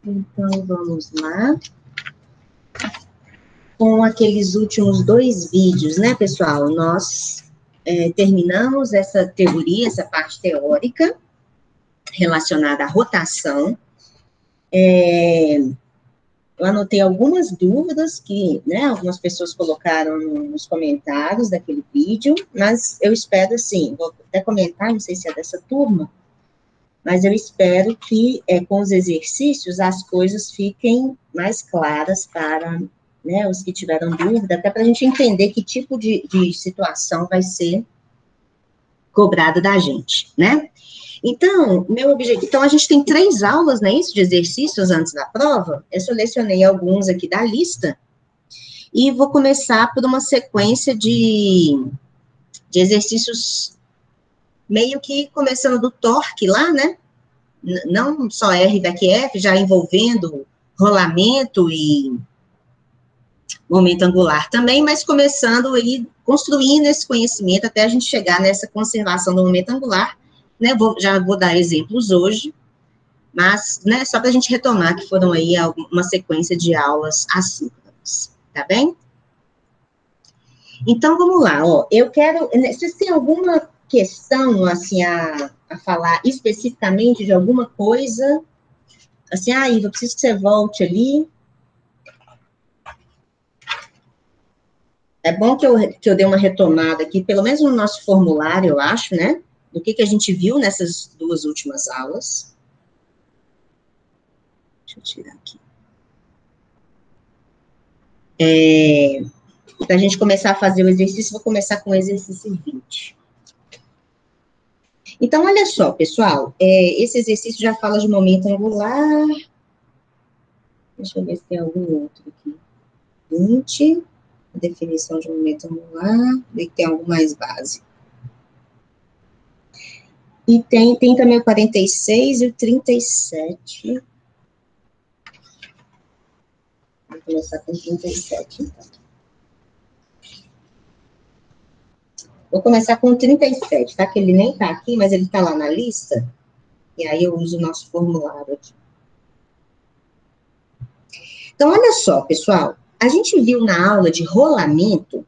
Então, vamos lá. Com aqueles últimos 2 vídeos, né, pessoal? Nós terminamos essa teoria, essa parte teórica relacionada à rotação. Eu anotei algumas dúvidas que, né, algumas pessoas colocaram nos comentários daquele vídeo, mas eu espero, assim, vou até comentar, não sei se é dessa turma, mas eu espero que, com os exercícios, as coisas fiquem mais claras para, né, os que tiveram dúvida, até para a gente entender que tipo de situação vai ser cobrada da gente, né? Então, meu objetivo... Então, a gente tem 3 aulas, né, isso, de exercícios antes da prova. Eu selecionei alguns aqui da lista e vou começar por uma sequência de exercícios meio que começando do torque lá, né? Não só R, VEC, F, já envolvendo rolamento e momento angular também, mas começando aí, construindo esse conhecimento até a gente chegar nessa conservação do momento angular, né? Já vou dar exemplos hoje, mas, né, só para a gente retomar que foram aí uma sequência de aulas assíncronas, tá bem? Então, vamos lá, ó, eu quero, vocês têm alguma questão, assim, a falar especificamente de alguma coisa? Assim, Iva, eu preciso que você volte ali. É bom que eu dê uma retomada aqui, pelo menos no nosso formulário, eu acho, né? Do que a gente viu nessas 2 últimas aulas. Deixa eu tirar aqui. Para a gente começar a fazer o exercício, vou começar com o exercício 20. Então, olha só, pessoal, esse exercício já fala de momento angular. Deixa eu ver se tem algum outro aqui. 20, a definição de momento angular, ver que tem algo mais básico. E tem também o 46 e o 37. Vou começar com 37, então. Vou começar com o 37, tá? Que ele nem tá aqui, mas ele tá lá na lista. E aí eu uso o nosso formulário aqui. Então, olha só, pessoal. A gente viu na aula de rolamento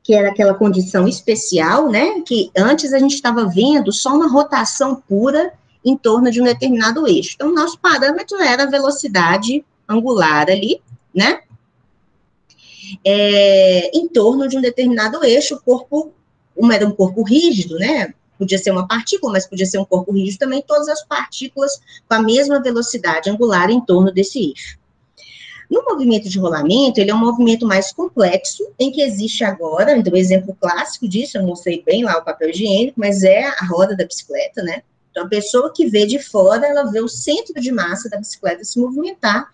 que era aquela condição especial, né? Que antes a gente estava vendo só uma rotação pura em torno de um determinado eixo. Então, o nosso parâmetro era a velocidade angular ali, né? Em torno de um determinado eixo, o corpo, era um corpo rígido, né? Podia ser uma partícula, mas podia ser um corpo rígido também, todas as partículas com a mesma velocidade angular em torno desse eixo. No movimento de rolamento, ele é um movimento mais complexo, em que existe agora, então, o exemplo clássico disso, eu mostrei bem lá o papel higiênico, mas é a roda da bicicleta, né? Então, a pessoa que vê de fora, ela vê o centro de massa da bicicleta se movimentar,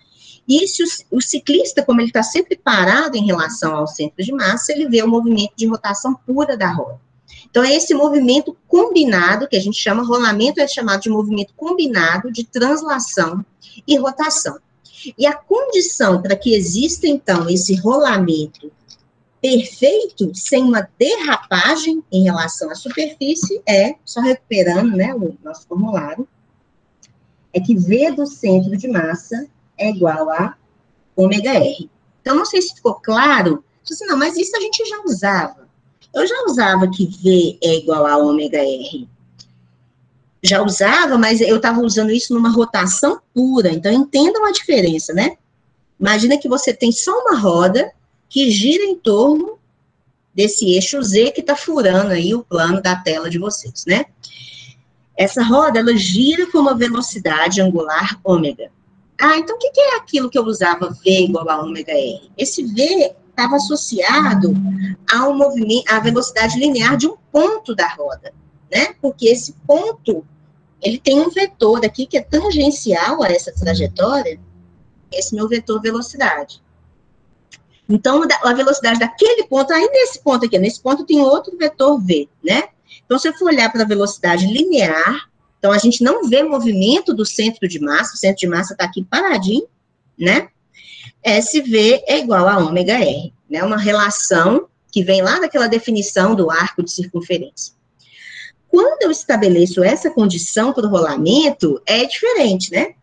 e se o ciclista, como ele está sempre parado em relação ao centro de massa, ele vê o movimento de rotação pura da roda. Então, é esse movimento combinado, que a gente chama, rolamento é chamado de movimento combinado de translação e rotação. E a condição para que exista, então, esse rolamento perfeito, sem uma derrapagem em relação à superfície, só recuperando, né, o nosso formulário, é que V do centro de massa é igual a ômega R. Então, não sei se ficou claro, assim, não, mas isso a gente já usava. Eu já usava que V é igual a ômega R. Já usava, mas eu estava usando isso numa rotação pura, então entendam a diferença, né? Imagina que você tem só uma roda que gira em torno desse eixo Z que está furando aí o plano da tela de vocês, né? Essa roda, ela gira com uma velocidade angular ômega. Então o que é aquilo que eu usava V igual a ômega R? Esse V estava associado ao movimento, à velocidade linear de um ponto da roda, né? Porque esse ponto, ele tem um vetor aqui que é tangencial a essa trajetória, esse meu vetor velocidade. Então, a velocidade daquele ponto, aí nesse ponto aqui, nesse ponto tem outro vetor V, né? Então, se eu for olhar para a velocidade linear, então a gente não vê movimento do centro de massa, o centro de massa está aqui paradinho, né? SV é igual a ômega R, né? Uma relação que vem lá daquela definição do arco de circunferência. quando eu estabeleço essa condição para o rolamento, é diferente, né?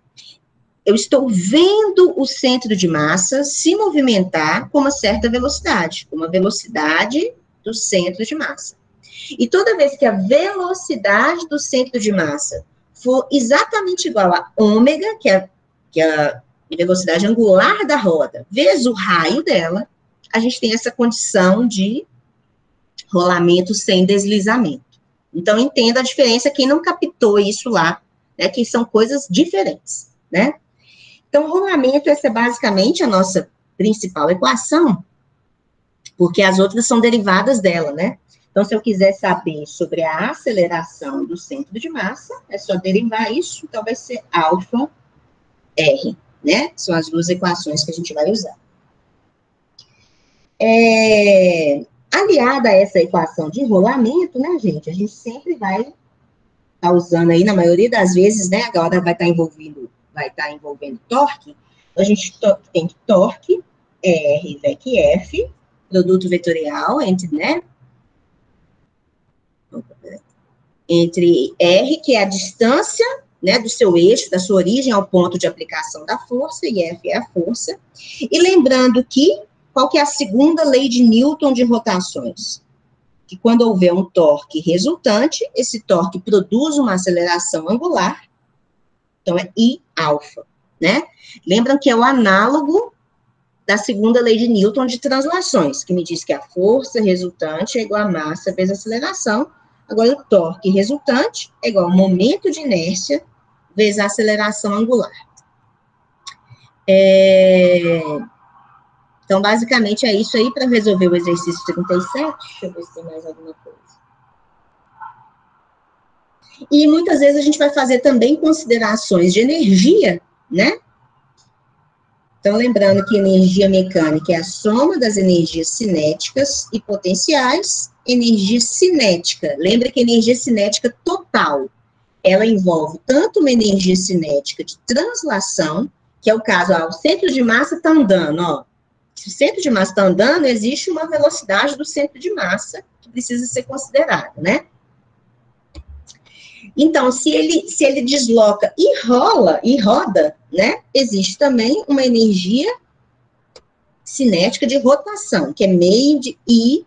Eu estou vendo o centro de massa se movimentar com uma certa velocidade, uma velocidade do centro de massa. E toda vez que a velocidade do centro de massa for exatamente igual a ômega, que é a velocidade angular da roda, vezes o raio dela, a gente tem essa condição de rolamento sem deslizamento. Então, entenda a diferença, quem não captou isso lá, né, que são coisas diferentes, né? Então, rolamento, essa é basicamente a nossa principal equação, porque as outras são derivadas dela, né? Então, se eu quiser saber sobre a aceleração do centro de massa, é só derivar isso, então vai ser alfa R, né? São as duas equações que a gente vai usar. Aliada a essa equação de rolamento, né, gente, a gente sempre vai estar usando aí, na maioria das vezes, né, agora vai estar envolvendo torque, então a gente tem que torque, R, VEC, F, produto vetorial entre, né, entre R, que é a distância, né, do seu eixo, da sua origem ao ponto de aplicação da força, e F é a força. E lembrando que, qual que é a segunda lei de Newton de rotações? Que quando houver um torque resultante, esse torque produz uma aceleração angular, então é I alfa, né? Lembram que é o análogo da segunda lei de Newton de translações, que me diz que a força resultante é igual a massa vezes a aceleração. Agora, o torque resultante é igual ao momento de inércia vezes a aceleração angular. Então, basicamente, é isso aí para resolver o exercício 37. Deixa eu ver se tem mais alguma coisa. E muitas vezes a gente vai fazer também considerações de energia, né? Então, lembrando que energia mecânica é a soma das energias cinéticas e potenciais. Energia cinética, lembra que energia cinética total, ela envolve tanto uma energia cinética de translação, que é o caso, o centro de massa está andando, ó. Se o centro de massa está andando, existe uma velocidade do centro de massa que precisa ser considerada, né? Então, se ele desloca e roda, né, existe também uma energia cinética de rotação, que é meio de I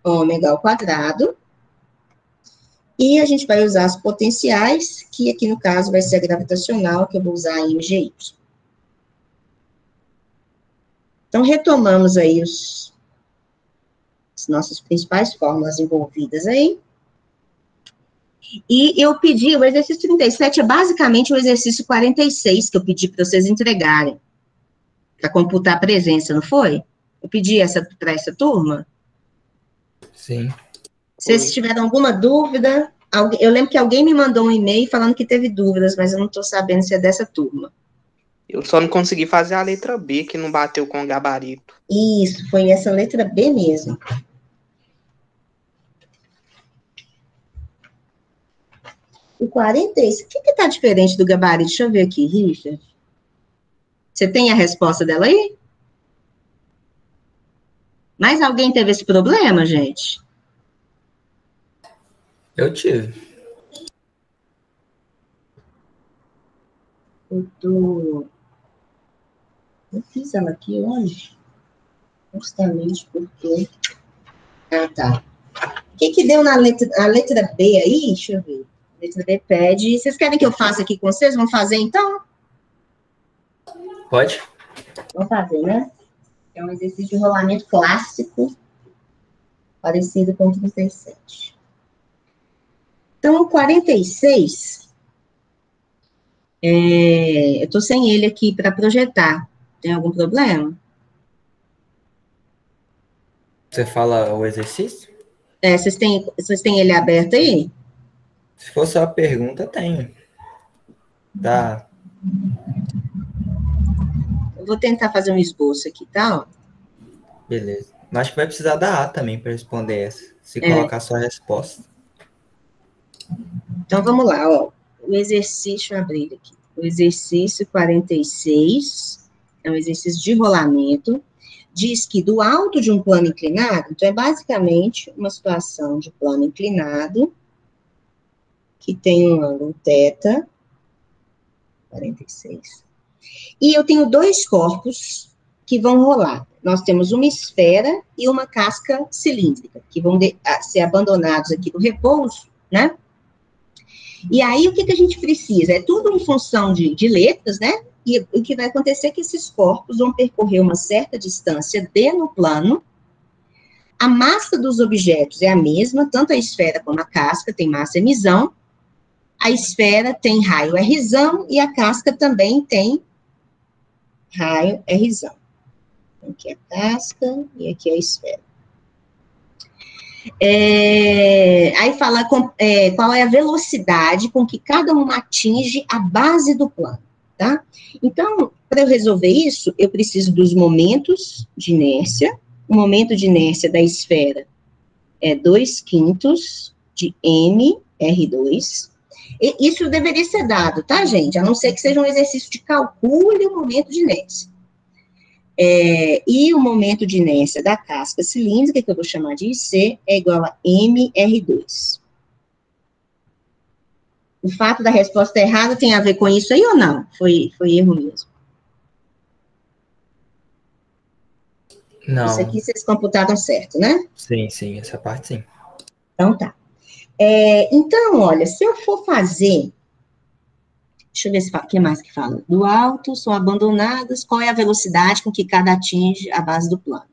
ômega ao quadrado, e a gente vai usar as potenciais, que aqui no caso vai ser a gravitacional, que eu vou usar a MGY. Então, retomamos aí as nossas principais fórmulas envolvidas aí. E eu pedi, o exercício 37 é basicamente o exercício 46 que eu pedi para vocês entregarem, para computar a presença, não foi? Eu pedi para essa turma? Sim. Se vocês tiveram alguma dúvida, eu lembro que alguém me mandou um e-mail falando que teve dúvidas, mas eu não estou sabendo se é dessa turma. Eu só não consegui fazer a letra B, que não bateu com o gabarito. Isso, foi essa letra B mesmo. O 46, o que está diferente do gabarito? Deixa eu ver aqui, Richard. Você tem a resposta dela aí? Mais alguém teve esse problema, gente? Eu tive. Eu fiz ela aqui hoje, justamente porque... Ah, tá. O que deu na letra B aí? Deixa eu ver. A letra B pede... Vocês querem que eu faça aqui com vocês? Vamos fazer, então? Pode? Vamos fazer, né? É um exercício de rolamento clássico, parecido com o 37. Então, o 46... eu estou sem ele aqui para projetar. Tem algum problema? Você fala o exercício? Vocês têm ele aberto aí? Se for só a pergunta, tenho. Tá. Eu vou tentar fazer um esboço aqui, tá? Beleza. Mas acho que vai precisar da A também para responder essa. Se colocar só a resposta. Então, vamos lá, ó. O exercício, deixa eu abrir aqui. O exercício 46 é um exercício de rolamento. Diz que do alto de um plano inclinado, então é basicamente uma situação de plano inclinado, que tem um ângulo θ, 46. E eu tenho dois corpos que vão rolar. Nós temos uma esfera e uma casca cilíndrica, que vão ser abandonados aqui no repouso, né? E aí, o que a gente precisa? É tudo em função de letras, né? E o que vai acontecer é que esses corpos vão percorrer uma certa distância no plano. A massa dos objetos é a mesma, tanto a esfera como a casca tem massa mzão. A esfera tem raio rzão e a casca também tem raio rzão. Aqui é a casca e aqui é a esfera. Aí fala qual é a velocidade com que cada uma atinge a base do plano, tá? Então, para eu resolver isso, eu preciso dos momentos de inércia. O momento de inércia da esfera é 2/5 de mR2. E isso deveria ser dado, tá, gente? A não ser que seja um exercício de calcule o momento de inércia. E o momento de inércia da casca cilíndrica, que eu vou chamar de IC, é igual a mR2. O fato da resposta errada tem a ver com isso aí ou não? Foi erro mesmo. Não. Isso aqui vocês computaram certo, né? Sim, essa parte sim. Então tá. Então, olha, se eu for fazer... Deixa eu ver o que mais que fala. Do alto, são abandonadas, qual é a velocidade com que cada atinge a base do plano?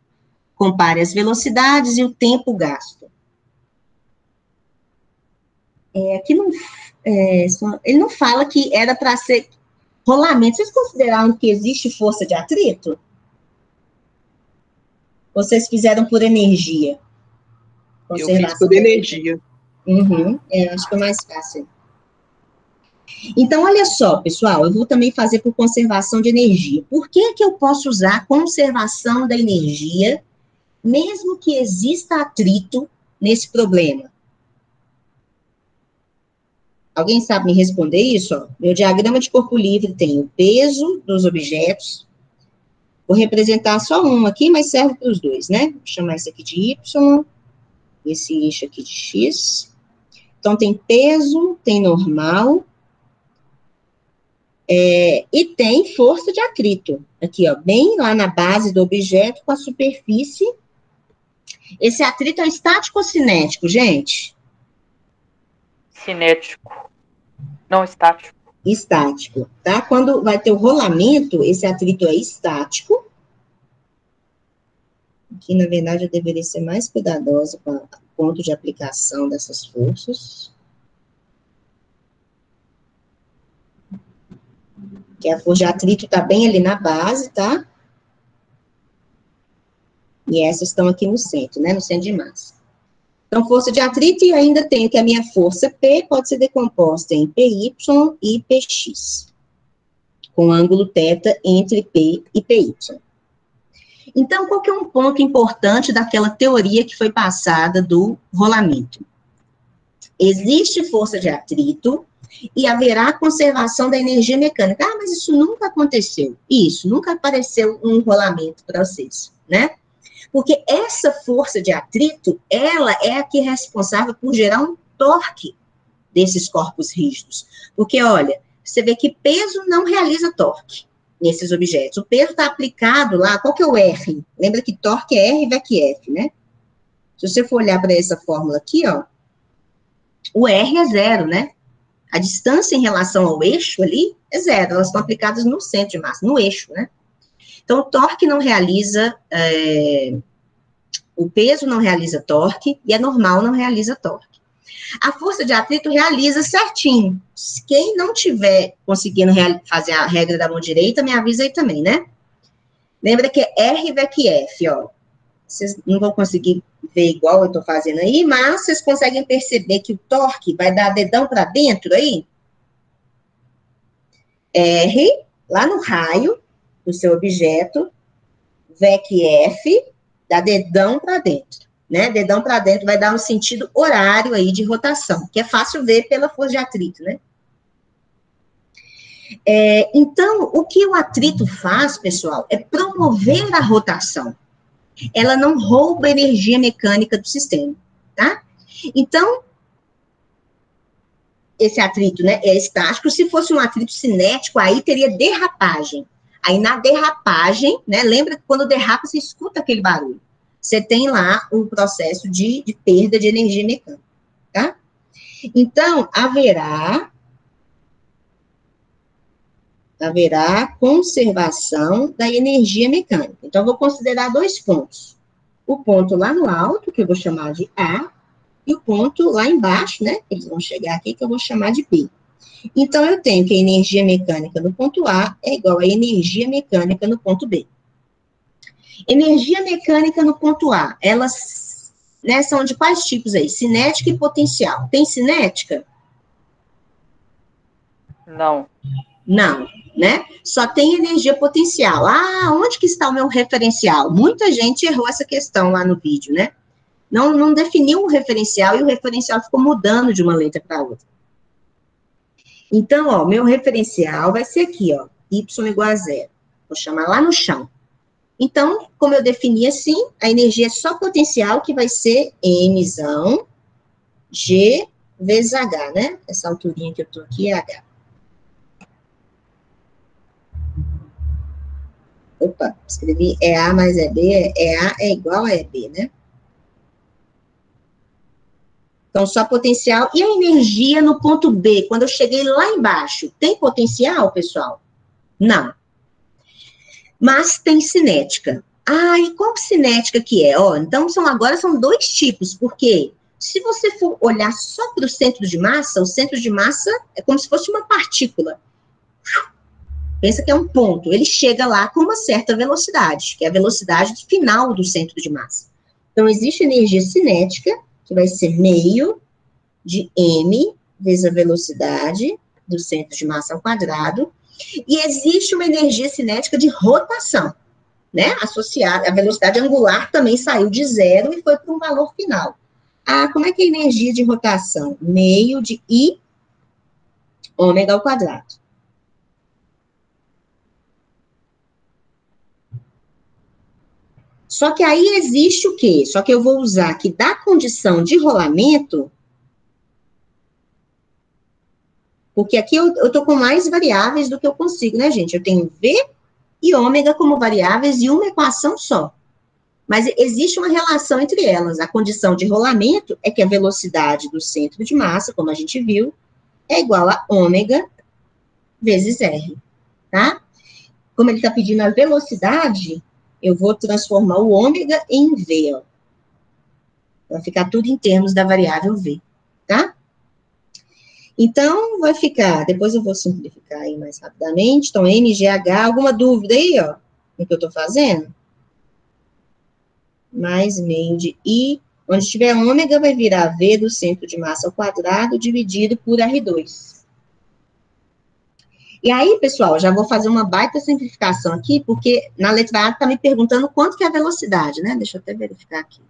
Compare as velocidades e o tempo gasto. Aqui não... ele não fala que era para ser rolamento. Vocês consideraram que existe força de atrito? Vocês fizeram por energia? Eu fiz por energia. Acho que é mais fácil. Então, olha só, pessoal, eu vou também fazer por conservação de energia. Por que eu posso usar conservação da energia, mesmo que exista atrito nesse problema? Alguém sabe me responder isso? Ó, meu diagrama de corpo livre tem o peso dos objetos. Vou representar só um aqui, mas serve para os dois, né? Vou chamar esse aqui de Y, esse eixo aqui de X. Então, tem peso, tem normal, e tem força de atrito. Aqui, ó, bem lá na base do objeto com a superfície. Esse atrito é estático ou cinético, gente? Cinético. Não estático. Estático, tá? Quando vai ter o rolamento, esse atrito é estático. Aqui, na verdade, eu deveria ser mais cuidadosa com o ponto de aplicação dessas forças. Que a força de atrito está bem ali na base, tá? E essas estão aqui no centro, né? No centro de massa. Então, força de atrito, e ainda tenho que a minha força P pode ser decomposta em PY e PX, com ângulo θ entre P e PY. Então, qual que é um ponto importante daquela teoria que foi passada do rolamento? Existe força de atrito e haverá conservação da energia mecânica. Ah, mas isso nunca aconteceu. Isso, nunca apareceu um rolamento para vocês, né? Porque essa força de atrito, ela é a que é responsável por gerar um torque desses corpos rígidos. Porque, olha, você vê que peso não realiza torque nesses objetos. O peso está aplicado lá, qual que é o R? Lembra que torque é R VEC F, né? Se você for olhar para essa fórmula aqui, ó, o R é zero, né? A distância em relação ao eixo ali é zero, elas estão aplicadas no centro de massa, no eixo, né? Então, o torque não realiza, o peso não realiza torque, e a normal não realiza torque. A força de atrito realiza certinho. Quem não tiver conseguindo fazer a regra da mão direita, me avisa aí também, né? Lembra que é R VEC F, ó. Vocês não vão conseguir ver igual eu tô fazendo aí, mas vocês conseguem perceber que o torque vai dar dedão para dentro aí? R, lá no raio do seu objeto, VEC F, dá dedão para dentro, né? Dedão para dentro vai dar um sentido horário aí de rotação, que é fácil ver pela força de atrito, né? Então, o que o atrito faz, pessoal, é promover a rotação. Ela não rouba energia mecânica do sistema, tá? Então, esse atrito, né, é estático. Se fosse um atrito cinético, aí teria derrapagem. Aí, na derrapagem, né, lembra que quando derrapa, você escuta aquele barulho. Você tem lá um processo de perda de energia mecânica, tá? Então, haverá conservação da energia mecânica. Então, eu vou considerar 2 pontos. O ponto lá no alto, que eu vou chamar de A, e o ponto lá embaixo, né, eles vão chegar aqui, que eu vou chamar de B. Então, eu tenho que a energia mecânica no ponto A é igual a energia mecânica no ponto B. Energia mecânica no ponto A, elas, né, são de quais tipos aí? Cinética e potencial. Tem cinética? Não. Não, né? Só tem energia potencial. Ah, onde que está o meu referencial? Muita gente errou essa questão lá no vídeo, né? Não definiu um referencial e o referencial ficou mudando de uma letra para outra. Então, ó, meu referencial vai ser aqui, ó, y igual a 0. Vou chamar lá no chão. Então, como eu defini assim, a energia é só potencial, que vai ser Mzão, G vezes H, né? Essa alturinha que eu tô aqui é H. Opa, escrevi A mais B, A é igual a EB, né? Então, só potencial. E a energia no ponto B, quando eu cheguei lá embaixo, tem potencial, pessoal? Não. Mas tem cinética. Ah, e qual cinética que é? Ó, então, agora são 2 tipos, porque se você for olhar só para o centro de massa, o centro de massa é como se fosse uma partícula. Pensa que é um ponto. Ele chega lá com uma certa velocidade, que é a velocidade final do centro de massa. Então, existe energia cinética, que vai ser meio de m vezes a velocidade do centro de massa ao quadrado, e existe uma energia cinética de rotação, né? Associada, a velocidade angular também saiu de 0 e foi para um valor final. Ah, como é que é a energia de rotação? Meio de I ômega ao quadrado. Só que aí existe o quê? Só que eu vou usar aqui da condição de rolamento, porque aqui eu estou com mais variáveis do que eu consigo, né, gente? Eu tenho V e ômega como variáveis e uma equação só. Mas existe uma relação entre elas. A condição de rolamento é que a velocidade do centro de massa, como a gente viu, é igual a ômega vezes R, tá? Como ele está pedindo a velocidade, eu vou transformar o ômega em V, ó. Vai ficar tudo em termos da variável V, tá? Então, vai ficar, depois eu vou simplificar aí mais rapidamente. Então, MGH, alguma dúvida aí, ó, no que eu tô fazendo? Mais meio de I, onde tiver ômega vai virar V do centro de massa ao quadrado, dividido por R2. E aí, pessoal, já vou fazer uma baita simplificação aqui, porque na letra A tá me perguntando quanto que é a velocidade, né? Deixa eu até verificar aqui.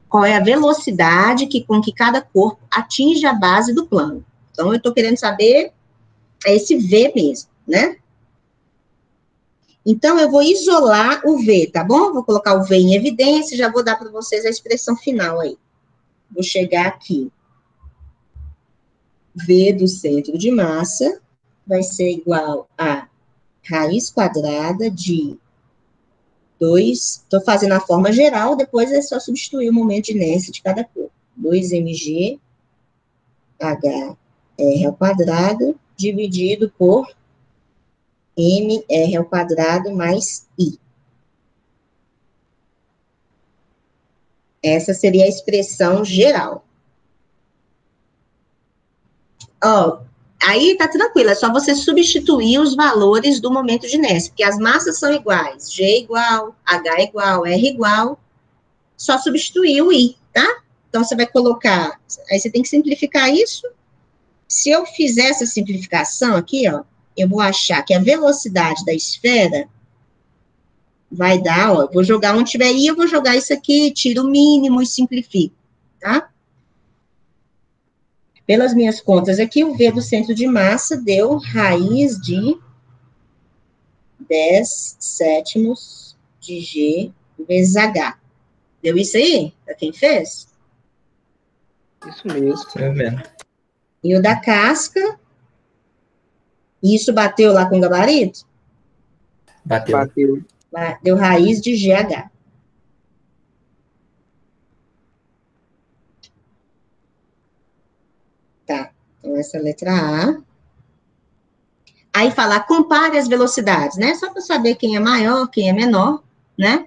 Qual é a velocidade com que cada corpo atinge a base do plano. Então, eu estou querendo saber esse V mesmo, né? Então, eu vou isolar o V, tá bom? Vou colocar o V em evidência, já vou dar para vocês a expressão final aí. Vou chegar aqui. V do centro de massa vai ser igual a raiz quadrada de 2, estou fazendo a forma geral, depois é só substituir o momento de inércia de cada corpo. 2mg HR ao quadrado, dividido por mr ao quadrado mais I. Essa seria a expressão geral. Ó, aí tá tranquilo, é só você substituir os valores do momento de inércia, porque as massas são iguais, G igual, H igual, R igual, só substituir o I, tá? Então, você vai colocar, aí você tem que simplificar isso. Se eu fizer essa simplificação aqui, ó, eu vou achar que a velocidade da esfera vai dar, ó, eu vou jogar onde tiver I, eu vou jogar isso aqui, tiro o mínimo e simplifico, tá? Pelas minhas contas aqui, o V do centro de massa deu raiz de 10 sétimos de G vezes H. Deu isso aí? Para quem fez? Isso mesmo. Eu mesmo. E o da casca, isso bateu lá com o gabarito? Bateu. Bateu. Deu raiz de GH. Tá, então essa é a letra A. Aí fala, compare as velocidades, né? Só para saber quem é maior, quem é menor, né?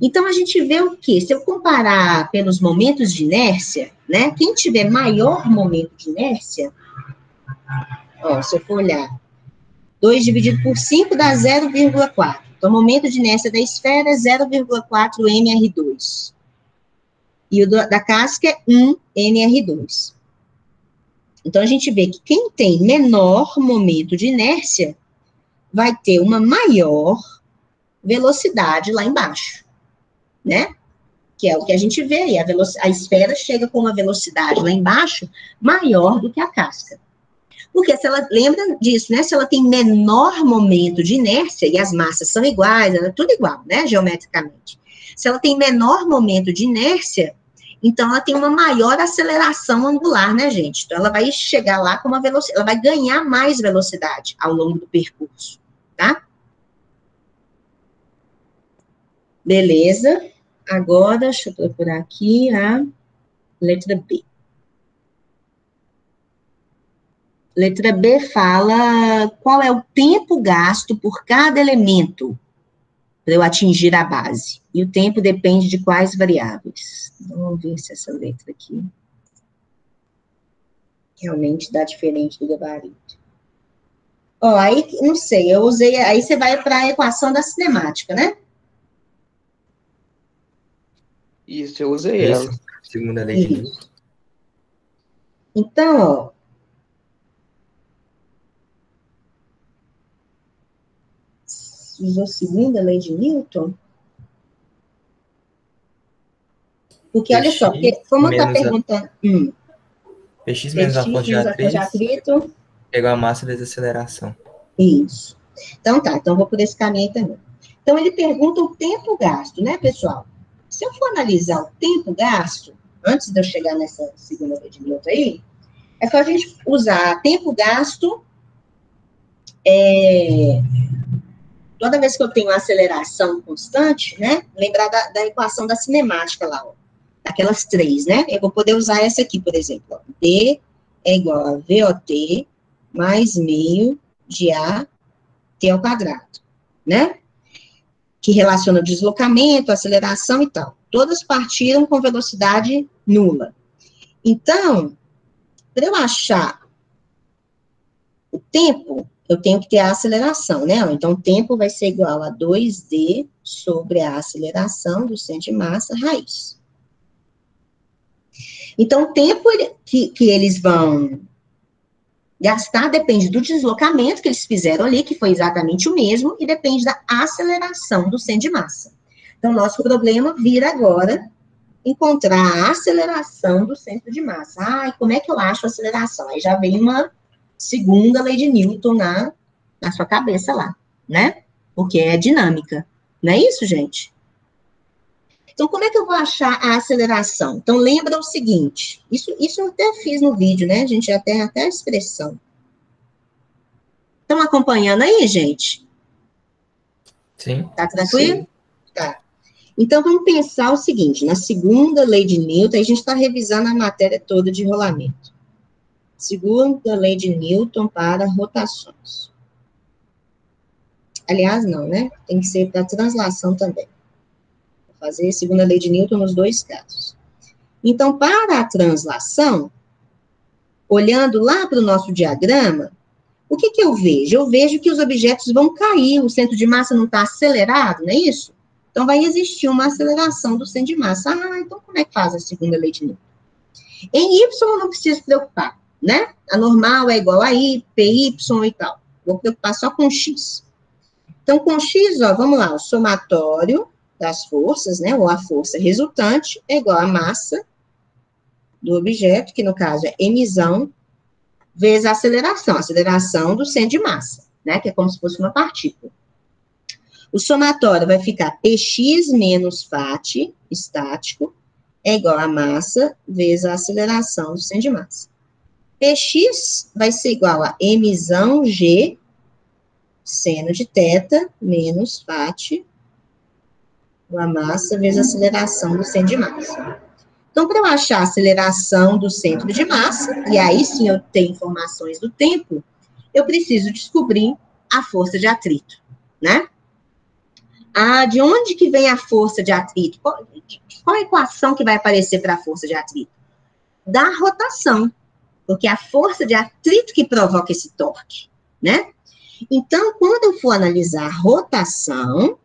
Então, a gente vê o quê? Se eu comparar pelos momentos de inércia, né? Quem tiver maior momento de inércia, ó, se eu for olhar, 2 dividido por 5 dá 0,4. Então, o momento de inércia da esfera é 0,4 mR2. E o da casca é 1 mR2. Então, a gente vê que quem tem menor momento de inércia vai ter uma maior velocidade lá embaixo, né? Que é o que a gente vê aí, a esfera chega com uma velocidade lá embaixo maior do que a casca. Porque se ela, lembra disso, né? Se ela tem menor momento de inércia, e as massas são iguais, é tudo igual, né? Geometricamente. Se ela tem menor momento de inércia, então ela tem uma maior aceleração angular, né, gente? Então ela vai chegar lá com uma velocidade, ela vai ganhar mais velocidade ao longo do percurso, tá? Beleza. Agora, deixa eu procurar aqui a letra B. Letra B fala qual é o tempo gasto por cada elemento para eu atingir a base. E o tempo depende de quais variáveis. Vamos ver se essa letra aqui realmente dá diferente do gabarito. Ó, aí, não sei, eu usei, aí você vai para a equação da cinemática, né? Isso, eu usei ela. Isso. Segunda lei de Newton. Então, ó, usou a segunda lei de Newton? Porque, olha só, porque como está perguntando... Px menos a força de atrito. Pegou a massa da desaceleração. Isso. Então tá, então vou por esse caminho também. Então ele pergunta o tempo gasto, né, pessoal? Se eu for analisar o tempo gasto, antes de eu chegar nessa segunda lei de Newton aí, é só a gente usar tempo gasto toda vez que eu tenho uma aceleração constante, né? Lembrar da equação da cinemática lá, ó. Daquelas 3, né? Eu vou poder usar essa aqui, por exemplo. Ó. D é igual a VOT mais meio de AT ao quadrado, né? Que relaciona o deslocamento, a aceleração e tal. Todas partiram com velocidade nula. Então, para eu achar o tempo, eu tenho que ter a aceleração, né? Então, o tempo vai ser igual a 2D sobre a aceleração do centro de massa raiz. Então, o tempo que eles vão gastar depende do deslocamento que eles fizeram ali, que foi exatamente o mesmo, e depende da aceleração do centro de massa. Então, nosso problema vira agora encontrar a aceleração do centro de massa. Ah, e como é que eu acho a aceleração? Aí já vem uma segunda lei de Newton na sua cabeça lá, né? Porque é dinâmica. Não é isso, gente? Então, como é que eu vou achar a aceleração? Então, lembra o seguinte, isso eu até fiz no vídeo, né? A gente já tem até a expressão. Estão acompanhando aí, gente? Sim. Tá tranquilo? Sim. Tá. Então, vamos pensar o seguinte, na segunda lei de Newton, a gente está revisando a matéria toda de rolamento. Segunda lei de Newton para rotações. Aliás, não, né? Tem que ser para translação também. Fazer segunda lei de Newton nos dois casos. Então, para a translação, olhando lá para o nosso diagrama, o que eu vejo? Eu vejo que os objetos vão cair, o centro de massa não está acelerado, não é isso? Então, vai existir uma aceleração do centro de massa. Ah, então como é que faz a segunda lei de Newton? Em Y, eu não preciso preocupar, né? A normal é igual a I, PY e tal. Vou preocupar só com X. Então, com X, ó, vamos lá, o somatório das forças, né, ou a força resultante, é igual a massa do objeto, que no caso é emisão, vezes a aceleração do centro de massa, né, que é como se fosse uma partícula. O somatório vai ficar Px menos Fat, estático, é igual a massa vezes a aceleração do centro de massa. Px vai ser igual a mzão G, seno de θ, menos Fat, a massa vezes a aceleração do centro de massa. Então, para eu achar a aceleração do centro de massa, e aí sim eu tenho informações do tempo, eu preciso descobrir a força de atrito, né? De onde que vem a força de atrito? Qual a equação que vai aparecer para a força de atrito? Da rotação, porque é a força de atrito que provoca esse torque, né? Então, quando eu for analisar a rotação,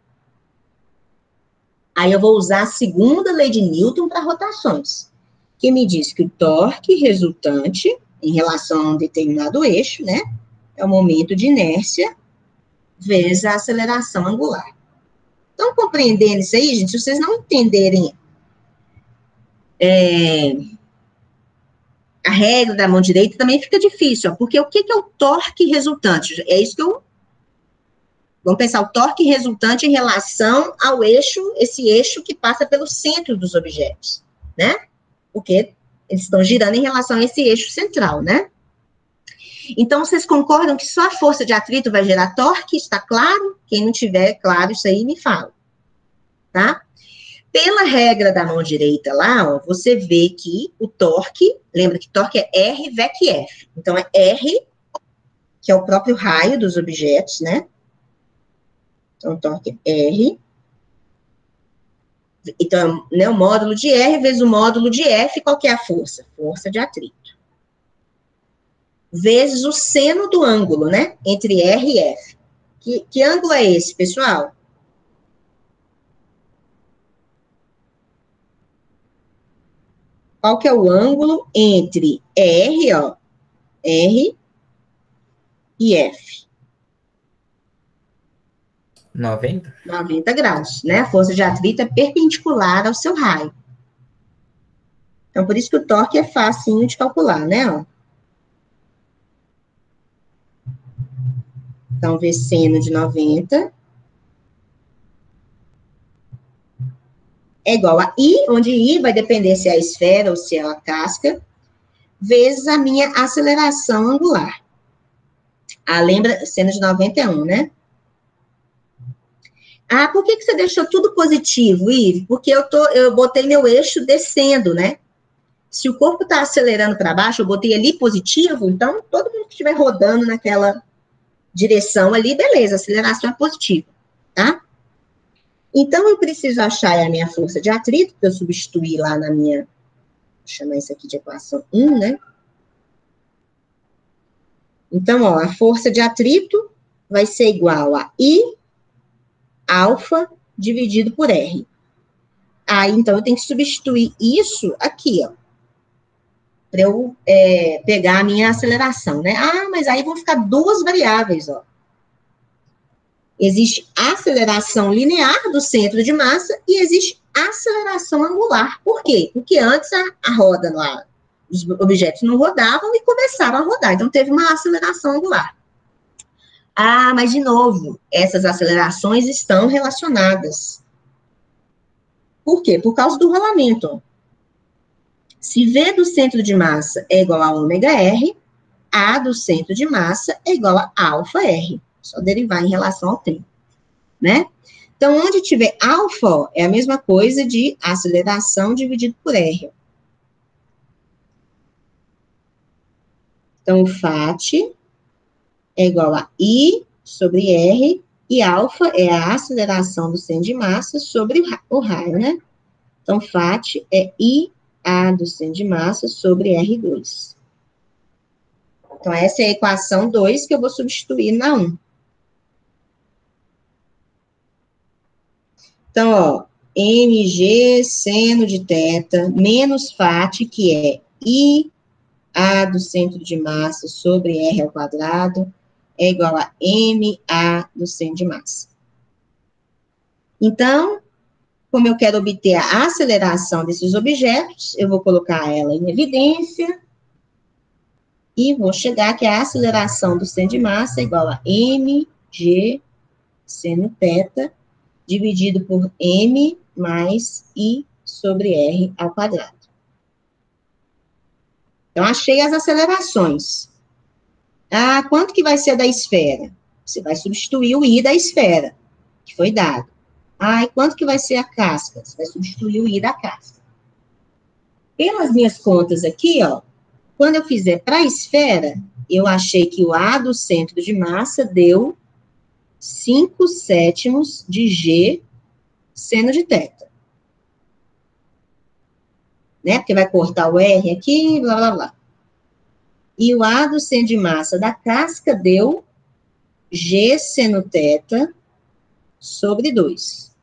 aí eu vou usar a segunda lei de Newton para rotações, que me diz que o torque resultante em relação a um determinado eixo, né, é o momento de inércia vezes a aceleração angular. Então, compreendendo isso aí, gente, se vocês não entenderem a regra da mão direita, também fica difícil, ó, porque o que é o torque resultante? É isso que vamos pensar, o torque resultante em relação ao eixo, esse eixo que passa pelo centro dos objetos, né? Porque eles estão girando em relação a esse eixo central, né? Então, vocês concordam que só a força de atrito vai gerar torque? Está claro? Quem não tiver claro isso aí, me fala, tá? Pela regra da mão direita lá, ó, você vê que o torque, lembra que torque é R VEC F. Então, é R, que é o próprio raio dos objetos, né? Então, torque é R. Então, né, o módulo de R vezes o módulo de F, qual que é a força? Força de atrito. Vezes o seno do ângulo, né? Entre R e F. Que ângulo é esse, pessoal? Qual que é o ângulo entre R, ó, R e F? 90? 90 graus, né? A força de atrito é perpendicular ao seu raio. Então, por isso que o torque é facinho de calcular, né? Ó. Então, V seno de 90 é igual a I, onde I vai depender se é a esfera ou se é a casca, vezes a minha aceleração angular. Lembra, seno de 90 é 1, né? Por que você deixou tudo positivo, Ive? Porque eu botei meu eixo descendo, né? Se o corpo está acelerando para baixo, eu botei ali positivo, então todo mundo que estiver rodando naquela direção ali, beleza, a aceleração é positiva, tá? Então, eu preciso achar a minha força de atrito, que eu substituí lá na minha, vou chamar isso aqui de equação 1, né? Então, ó, a força de atrito vai ser igual a I alfa dividido por R. Então, eu tenho que substituir isso aqui, ó, para eu pegar a minha aceleração, né? Mas aí vão ficar duas variáveis, ó. Existe aceleração linear do centro de massa e existe aceleração angular. Por quê? Porque antes a roda lá, os objetos não rodavam e começaram a rodar. Então, teve uma aceleração angular. Mas, de novo, essas acelerações estão relacionadas. Por quê? Por causa do rolamento. Se V do centro de massa é igual a ômega R, A do centro de massa é igual a alfa R. Só derivar em relação ao tempo, né? Então, onde tiver alfa, ó, é a mesma coisa de aceleração dividido por R. Então, o Fat é igual a I sobre R, e alfa é a aceleração do centro de massa sobre o raio, né? Então, Fat é IA do centro de massa sobre R2. Então, essa é a equação 2 que eu vou substituir na 1. Então, ó, mg seno de θ menos Fat, que é IA do centro de massa sobre R ao quadrado, é igual a MA do centro de massa. Então, como eu quero obter a aceleração desses objetos, eu vou colocar ela em evidência e vou chegar que a aceleração do centro de massa é igual a mg seno θ, dividido por m mais I sobre R ao quadrado. Então, achei as acelerações. Ah, quanto que vai ser da esfera? Você vai substituir o I da esfera, que foi dado. Ah, e quanto que vai ser a casca? Você vai substituir o I da casca. Pelas minhas contas aqui, ó, quando eu fizer para a esfera, eu achei que o A do centro de massa deu 5/7 de G seno de θ. Né? Porque vai cortar o R aqui, blá, blá, blá. E o A do centro de massa da casca deu G seno θ sobre 2.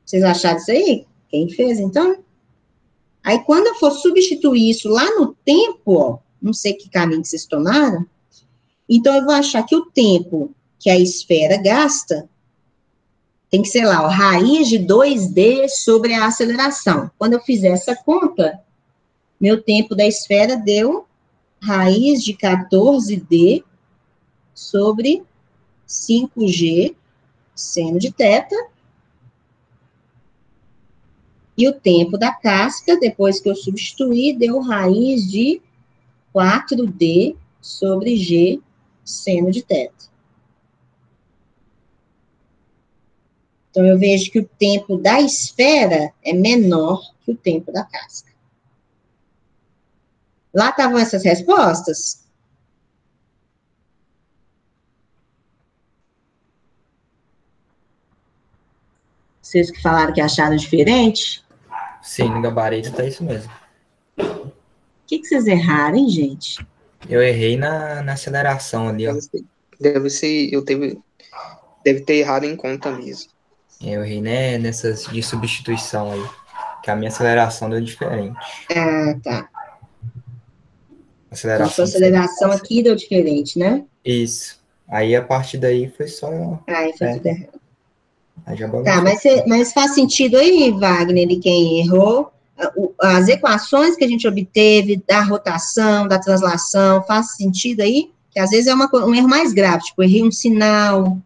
Vocês acharam isso aí? Quem fez, então? Aí, quando eu for substituir isso lá no tempo, ó, não sei que caminho que vocês tomaram, então eu vou achar que o tempo que a esfera gasta tem que ser lá, ó, raiz de 2D sobre a aceleração. Quando eu fizer essa conta, meu tempo da esfera deu raiz de 14D sobre 5G seno de θ. E o tempo da casca, depois que eu substituir, deu raiz de 4D sobre G seno de θ. Então, eu vejo que o tempo da esfera é menor que o tempo da casca. Lá estavam essas respostas? Vocês que falaram que acharam diferente? Sim, no gabarito tá isso mesmo. O que vocês erraram, hein, gente? Eu errei na aceleração ali, ó. Deve ter errado em conta mesmo. Eu errei, né, nessas de substituição aí. Que a minha aceleração deu diferente. Ah, tá. Então, sua Aceleração. aceleração aqui deu diferente, né? Isso. Aí, a partir daí, foi só... Aí foi tudo errado. Aí já Tá, bagunçou. mas faz sentido aí, Wagner, e quem errou, as equações que a gente obteve da rotação, da translação, faz sentido aí? Que às vezes é um erro mais grave, tipo, errei um sinal.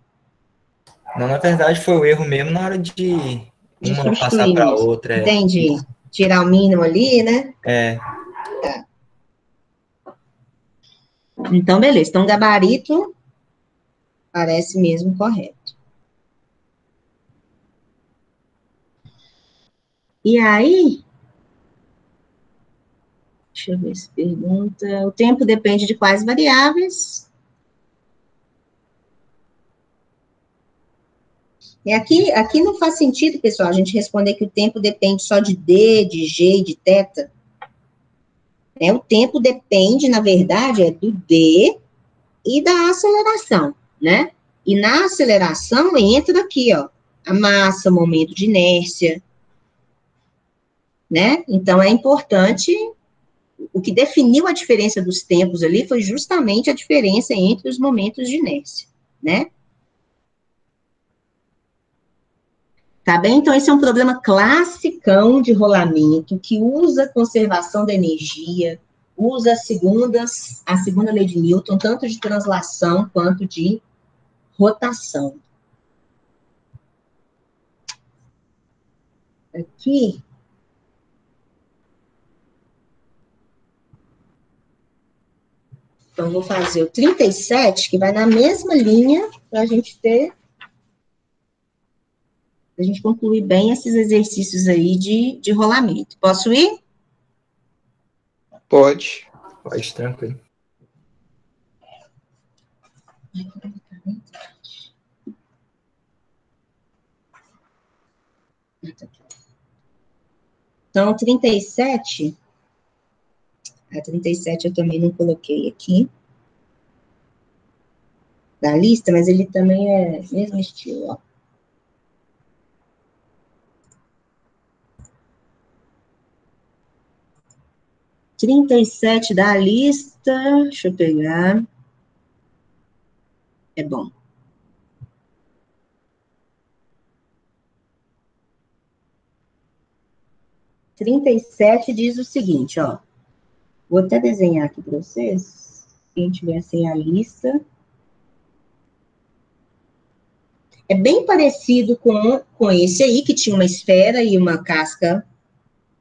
Não, na verdade, foi o erro mesmo na hora de uma passar Substituir para mesmo. outra. Entendi. Tirar o mínimo ali, né? É. Tá. Então, beleza. Então, gabarito parece mesmo correto. E aí, deixa eu ver se pergunta. O tempo depende de quais variáveis? E aqui não faz sentido, pessoal, a gente responder que o tempo depende só de D, de G e de θ. O tempo depende, na verdade, do D e da aceleração, né? E na aceleração entra aqui, ó, a massa, momento de inércia, né? Então, é importante, o que definiu a diferença dos tempos ali foi justamente a diferença entre os momentos de inércia, né? Tá bem? Então, esse é um problema classicão de rolamento, que usa conservação da energia, usa a segunda lei de Newton, tanto de translação quanto de rotação. Aqui. Então, vou fazer o 37, que vai na mesma linha, para a gente concluir bem esses exercícios aí de rolamento. Posso ir? Pode. Pode, tranquilo. Então, 37... A 37 eu também não coloquei aqui da lista, mas ele também é mesmo estilo, ó. – 37 da lista, deixa eu pegar. É bom. – 37 diz o seguinte, ó. Vou até desenhar aqui para vocês. Quem tiver sem a lista. É bem parecido com esse aí, que tinha uma esfera e uma casca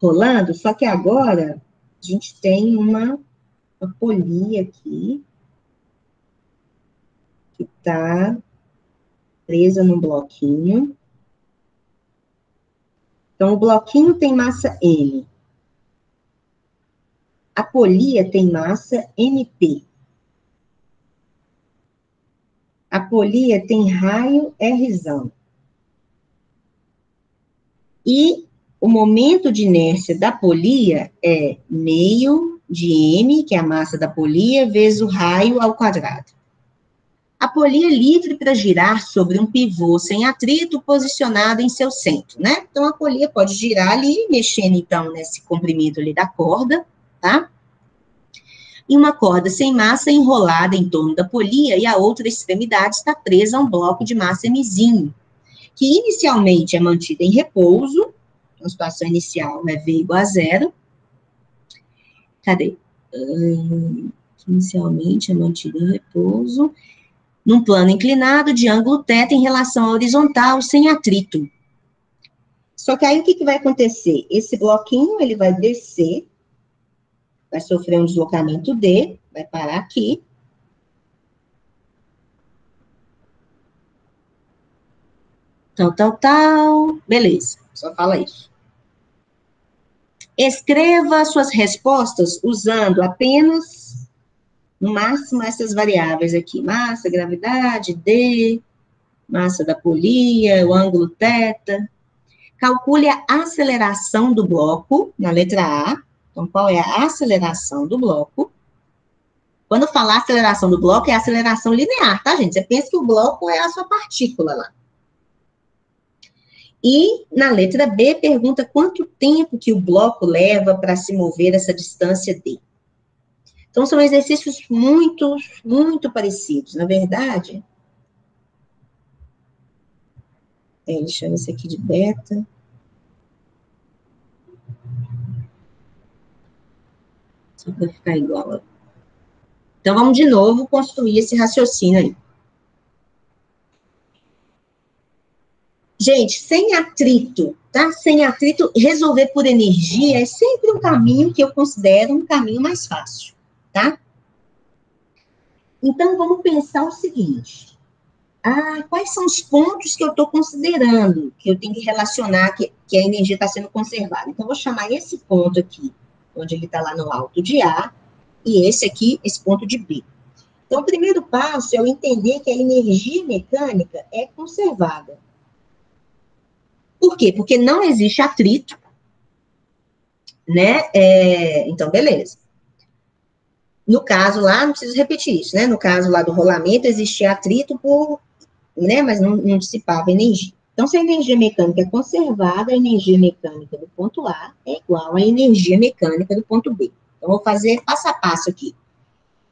rolando, só que agora a gente tem uma polia aqui, que está presa num bloquinho. Então, o bloquinho tem massa M. A polia tem massa MP. A polia tem raio Rzão. E o momento de inércia da polia é meio de M, que é a massa da polia, vezes o raio ao quadrado. A polia é livre para girar sobre um pivô sem atrito posicionado em seu centro, né? Então, a polia pode girar ali, mexendo, então, nesse comprimento ali da corda, tá? E uma corda sem massa enrolada em torno da polia e a outra extremidade está presa a um bloco de massa Mzinho, que inicialmente é mantida em repouso. A situação inicial é V igual a 0. Cadê? Inicialmente é mantida em repouso, num plano inclinado de ângulo θ em relação à horizontal, sem atrito. Só que aí o que vai acontecer? Esse bloquinho, ele vai descer, vai sofrer um deslocamento D, vai parar aqui. Tal. Beleza, só fala isso. Escreva suas respostas usando apenas, no máximo, essas variáveis aqui. Massa, gravidade, D, massa da polia, o ângulo θ. Calcule a aceleração do bloco, na letra A. Então, qual é a aceleração do bloco? Quando falar aceleração do bloco, é a aceleração linear, tá, gente? Você pensa que o bloco é a sua partícula lá. E, na letra B, pergunta quanto tempo que o bloco leva para se mover essa distância D. Então, são exercícios muito, muito parecidos. Na verdade, ele chama isso aqui de beta. Só para ficar igual. Então, vamos de novo construir esse raciocínio aí. Gente, sem atrito, tá? Sem atrito, resolver por energia é sempre um caminho que eu considero um caminho mais fácil, tá? Então, vamos pensar o seguinte. Quais são os pontos que eu estou considerando, que eu tenho que relacionar, que a energia está sendo conservada? Então, eu vou chamar esse ponto aqui, onde ele está lá no alto de A, e esse aqui, esse ponto de B. Então, o primeiro passo é eu entender que a energia mecânica é conservada. Por quê? Porque não existe atrito, né? Então, beleza. No caso lá, não preciso repetir isso, né? No caso lá do rolamento, existia atrito né? Mas não dissipava energia. Então, se a energia mecânica é conservada, a energia mecânica do ponto A é igual à energia mecânica do ponto B. Então, vou fazer passo a passo aqui.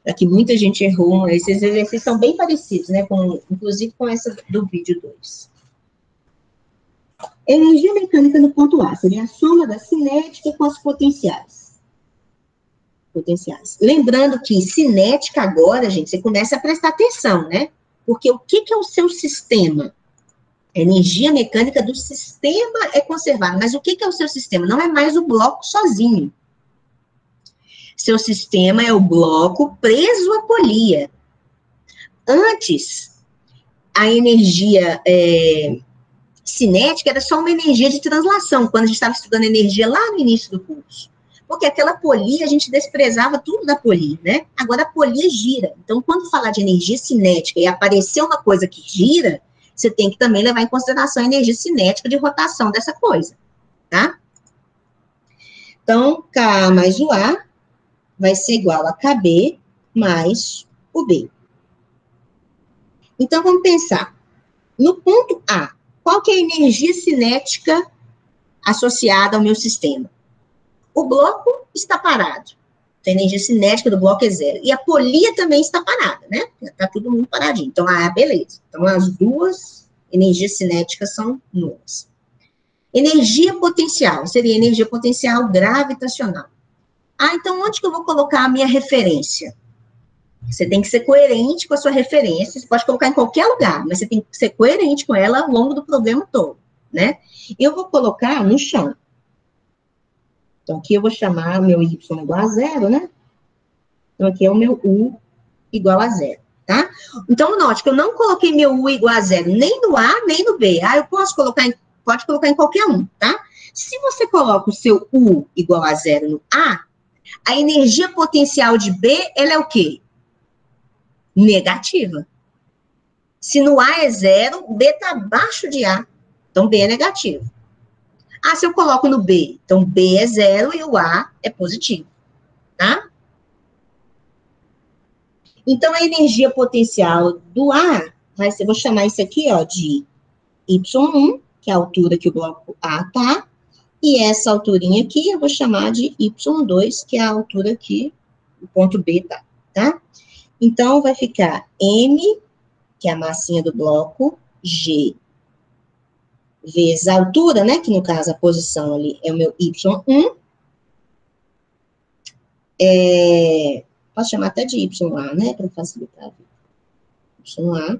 Aqui muita gente errou, esses exercícios são bem parecidos, né? Inclusive com essa do vídeo 2. Energia mecânica no ponto A seria a soma da cinética com as potenciais. Lembrando que cinética agora, gente, você começa a prestar atenção, né? Porque o que é o seu sistema? A energia mecânica do sistema é conservada, mas o que é o seu sistema? Não é mais o bloco sozinho. Seu sistema é o bloco preso à polia. Antes, a energia cinética era só uma energia de translação, quando a gente estava estudando energia lá no início do curso. Porque aquela polia, a gente desprezava tudo da polia, né? Agora a polia gira. Então, quando falar de energia cinética e aparecer uma coisa que gira, você tem que também levar em consideração a energia cinética de rotação dessa coisa, tá? Então, K mais o A vai ser igual a KB mais o B. Então, vamos pensar. No ponto A, qual que é a energia cinética associada ao meu sistema? O bloco está parado. A energia cinética do bloco é 0. E a polia também está parada, né? Está todo mundo paradinho. Então, beleza. Então, as duas energias cinéticas são nulas. Energia potencial. Seria energia potencial gravitacional. Então, onde que eu vou colocar a minha referência? Você tem que ser coerente com a sua referência, você pode colocar em qualquer lugar, mas você tem que ser coerente com ela ao longo do problema todo, né? Eu vou colocar no chão. Então, aqui eu vou chamar o meu y igual a zero, né? Então, aqui é o meu u igual a zero, tá? Então, note que eu não coloquei meu u igual a zero nem no A, nem no B. Ah, eu posso colocar pode colocar em qualquer um, tá? Se você coloca o seu u igual a zero no a energia potencial de B, ela é o quê? Negativa. Se no A é zero, B está abaixo de A. Então, B é negativo. Ah, se eu coloco no B, então B é zero e o A é positivo, tá? Então, a energia potencial do A, eu vou chamar isso aqui, ó, de Y1, que é a altura que o bloco A tá, e essa alturinha aqui eu vou chamar de Y2, que é a altura que o ponto B tá? Então, vai ficar M, que é a massinha do bloco, G, vezes a altura, né, que no caso a posição ali é o meu Y1, posso chamar até de YA, né, para facilitar a vida. YA.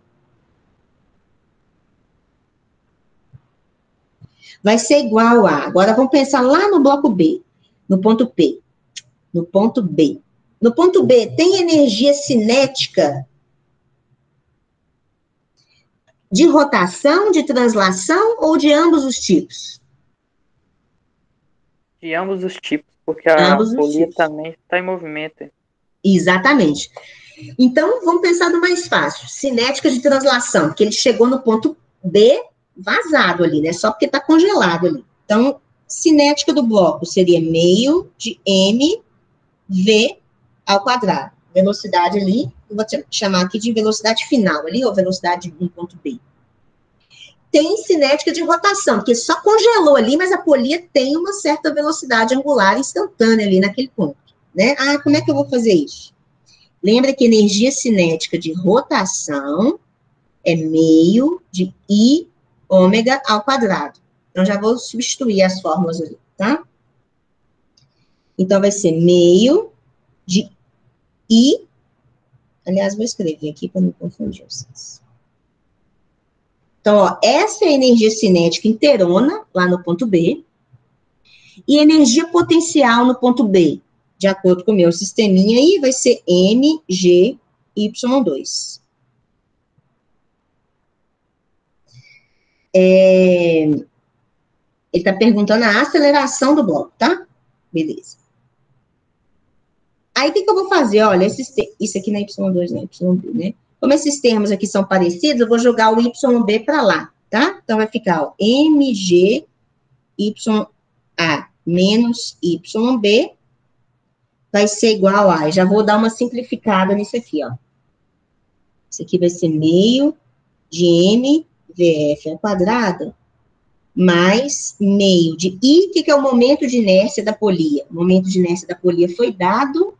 Vai ser igual a, agora vamos pensar lá no bloco B, no ponto P, no ponto B. No ponto B, tem energia cinética de rotação, de translação ou de ambos os tipos? De ambos os tipos, porque a Ambos os polia tipos. também está em movimento. Exatamente. Então, vamos pensar no mais fácil. Cinética de translação, porque ele chegou no ponto B vazado ali, né? Só porque está congelado ali. Então, cinética do bloco seria meio de mv ao quadrado. Velocidade ali, eu vou chamar aqui de velocidade final ali, ou velocidade no ponto B. Tem cinética de rotação, porque só congelou ali, mas a polia tem uma certa velocidade angular instantânea ali naquele ponto, né? Ah, como é que eu vou fazer isso? Lembra que energia cinética de rotação é meio de I ômega ao quadrado. Então, já vou substituir as fórmulas ali, tá? Então, vai ser meio de I. Aliás, vou escrever aqui para não confundir vocês. Então, ó, essa é a energia cinética inteirona, lá no ponto B. E energia potencial no ponto B, de acordo com o meu sisteminha aí, vai ser mgy2. Ele está perguntando a aceleração do bloco, tá? Beleza. Aí, o que eu vou fazer? Olha, isso aqui não é Y2, não é YB, né? Como esses termos aqui são parecidos, eu vou jogar o YB para lá, tá? Então, vai ficar, ó, MG, YA menos YB vai ser igual a... Já vou dar uma simplificada nisso aqui, ó. Isso aqui vai ser meio de MVF ao quadrado mais meio de I, que é o momento de inércia da polia. O momento de inércia da polia foi dado,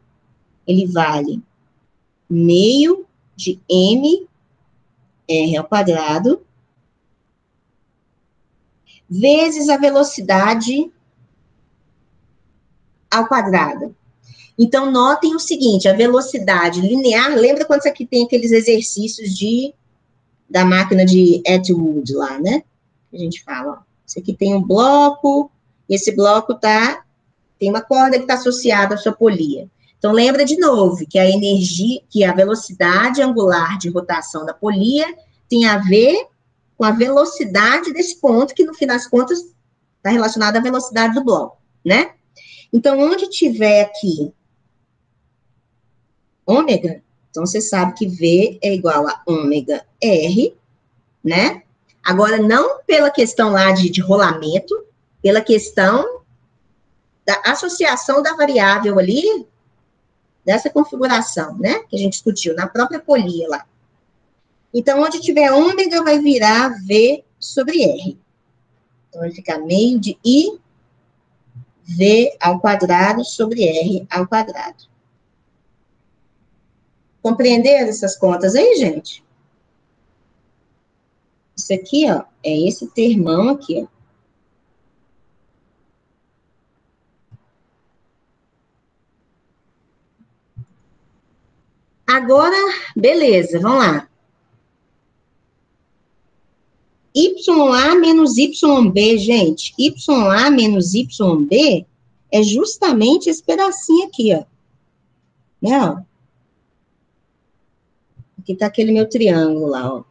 ele vale meio de M R ao quadrado vezes a velocidade ao quadrado. Então, notem o seguinte, a velocidade linear, lembra quando isso aqui tem aqueles exercícios da máquina de Atwood lá, né? A gente fala, ó, isso aqui tem um bloco, e esse bloco tem uma corda que está associada à sua polia. Então, lembra de novo que a energia, que a velocidade angular de rotação da polia tem a ver com a velocidade desse ponto, que no fim das contas está relacionada à velocidade do bloco, né? Então, onde tiver aqui ômega, então você sabe que V é igual a ômega R, né? Agora, não pela questão lá de rolamento, pela questão da associação da variável ali, dessa configuração, né? Que a gente discutiu, na própria polia lá. Então, onde tiver ômega, vai virar V sobre R. Então, vai ficar meio de I, V ao quadrado sobre R ao quadrado. Compreenderam essas contas aí, gente? Isso aqui, ó, é esse termão aqui, ó. Agora, beleza, vamos lá. YA menos YB, gente. YA menos YB é justamente esse pedacinho aqui, ó. Né, ó? Aqui tá aquele meu triângulo lá, ó.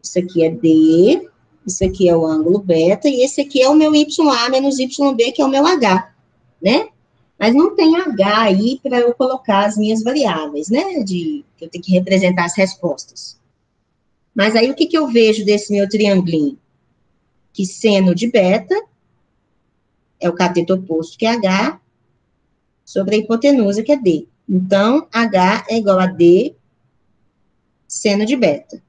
Isso aqui é D, isso aqui é o ângulo beta, e esse aqui é o meu YA menos YB, que é o meu H, né? Mas não tem H aí para eu colocar as minhas variáveis, né? Que eu tenho que representar as respostas. Mas aí o que eu vejo desse meu triangulinho? Que seno de beta é o cateto oposto, que é H, sobre a hipotenusa, que é D. Então, H é igual a D seno de beta.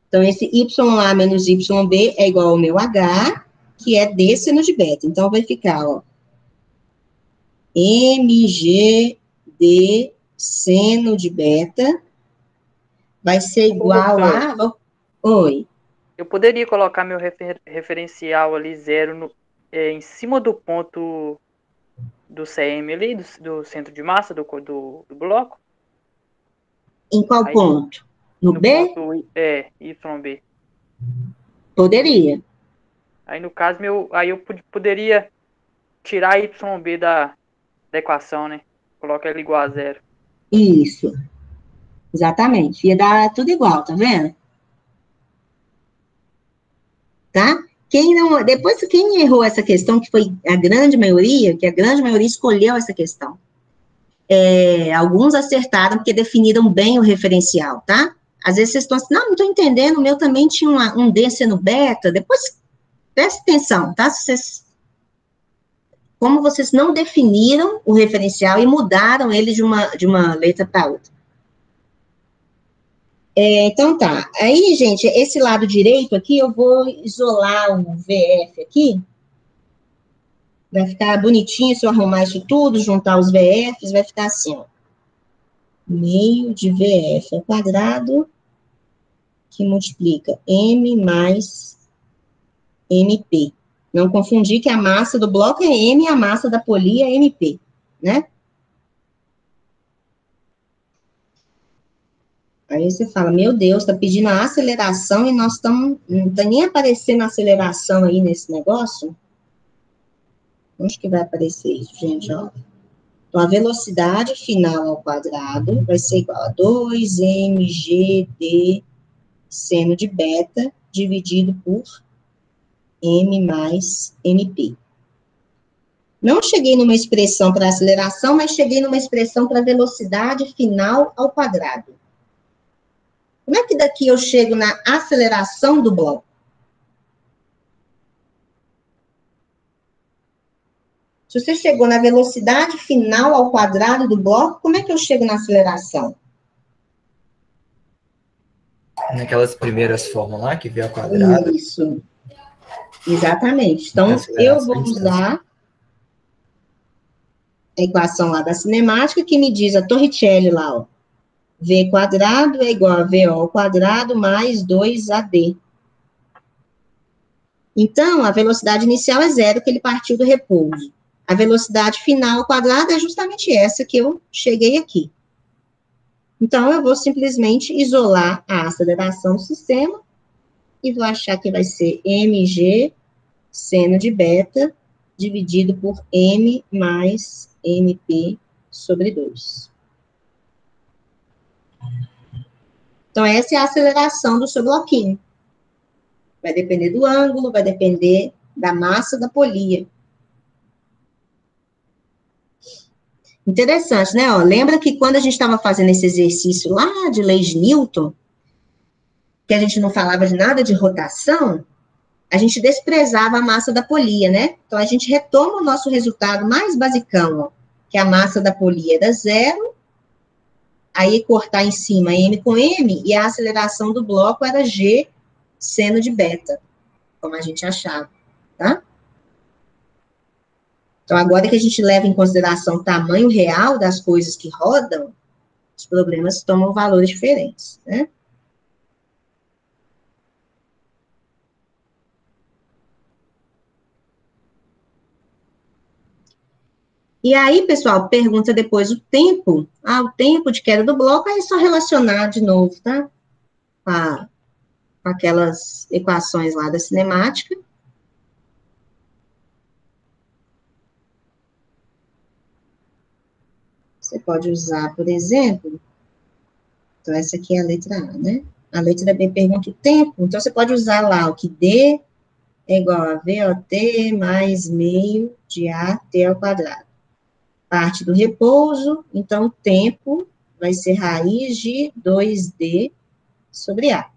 Então, esse YA menos YB é igual ao meu H, que é D seno de beta. Então, vai ficar, ó, MGD seno de beta vai ser igual a... Oi. Eu poderia colocar meu referencial ali, zero, em cima do ponto do CM ali, do centro de massa do bloco? Em qual Aí, ponto? No B? Ponto, YB. Poderia. Aí, no caso, aí eu poderia tirar YB da equação, né? Coloca ele igual a zero. Isso. Exatamente. Ia dar tudo igual, tá vendo? Tá? Depois, quem errou essa questão, que foi a grande maioria, que a grande maioria escolheu essa questão. Alguns acertaram porque definiram bem o referencial, tá? Às vezes vocês estão assim, não estou entendendo, o meu também tinha um D sendo beta. Depois, presta atenção, tá? Como vocês não definiram o referencial e mudaram ele de uma letra para outra. Então, tá. Aí, gente, esse lado direito aqui, eu vou isolar o VF aqui. Vai ficar bonitinho se eu arrumar isso tudo, juntar os VFs, vai ficar assim, ó. Meio de VF ao quadrado, que multiplica M mais MP. Não confundir que a massa do bloco é M e a massa da polia é MP, né? Aí você fala, meu Deus, tá pedindo a aceleração e nós estamos, não tá nem aparecendo a aceleração aí nesse negócio? Onde que vai aparecer isso, gente, ó? Então, a velocidade final ao quadrado vai ser igual a 2mgd seno de beta dividido por m mais mp. Não cheguei numa expressão para aceleração, mas cheguei numa expressão para velocidade final ao quadrado. Como é que daqui eu chego na aceleração do bloco? Se você chegou na velocidade final ao quadrado do bloco, como é que eu chego na aceleração? Naquelas primeiras formas lá, que veio ao quadrado. Isso. Exatamente. Então, eu vou usar a equação lá da cinemática, que me diz a Torricelli lá, ó. V quadrado é igual a VO ao quadrado mais 2AD. Então, a velocidade inicial é zero, que ele partiu do repouso. A velocidade final ao quadrado é justamente essa que eu cheguei aqui. Então, eu vou simplesmente isolar a aceleração do sistema e vou achar que vai ser mg seno de beta dividido por m mais mp sobre 2. Então, essa é a aceleração do seu bloquinho. Vai depender do ângulo, vai depender da massa da polia. Interessante, né? Ó, lembra que quando a gente estava fazendo esse exercício lá de leis de Newton, que a gente não falava de nada de rotação, a gente desprezava a massa da polia, né? Então, a gente retoma o nosso resultado mais basicão, ó, que a massa da polia era zero, aí cortar em cima M com M, e a aceleração do bloco era G seno de beta, como a gente achava, tá? Então, agora que a gente leva em consideração o tamanho real das coisas que rodam, os problemas tomam valores diferentes, né? E aí, pessoal, pergunta depois o tempo. O tempo de queda do bloco, aí é só relacionar de novo, tá? Com aquelas equações lá da cinemática. Você pode usar, por exemplo, então essa aqui é a letra A, né? A letra B pergunta o tempo, então você pode usar lá o que D é igual a VOT mais meio de AT ao quadrado. Parte do repouso, então o tempo vai ser raiz de 2D sobre A.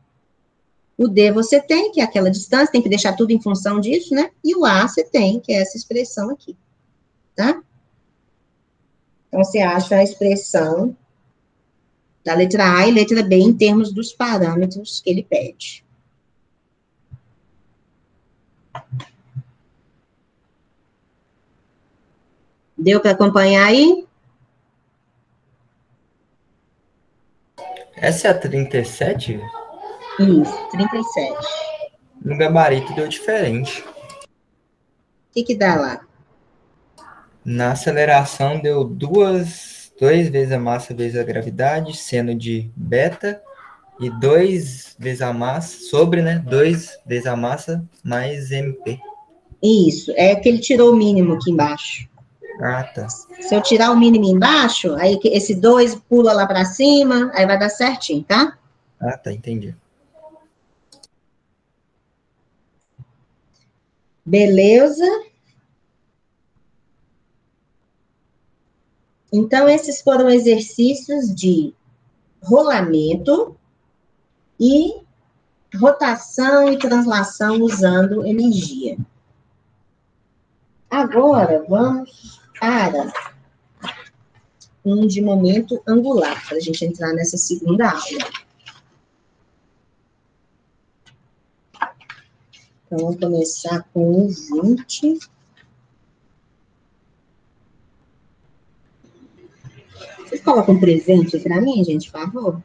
O D você tem, que é aquela distância, tem que deixar tudo em função disso, né? E o A você tem, que é essa expressão aqui, tá? Então, você acha a expressão da letra A e letra B em termos dos parâmetros que ele pede. Deu para acompanhar aí? Essa é a 37? Isso, 37. No gabarito deu diferente. O que dá lá? Na aceleração deu duas vezes a massa vezes a gravidade, seno de beta, e 2 vezes a massa, sobre, né? 2 vezes a massa mais MP. Isso, é que ele tirou o mínimo aqui embaixo. Ah, tá. Se eu tirar o mínimo embaixo, aí esse 2 pula lá para cima, aí vai dar certinho, tá? Ah, tá, entendi. Beleza? Então, esses foram exercícios de rolamento e rotação e translação usando energia. Agora, vamos para um de momento angular, para a gente entrar nessa segunda aula. Então, vamos começar com o 20. Vocês colocam um presente para mim, gente, por favor?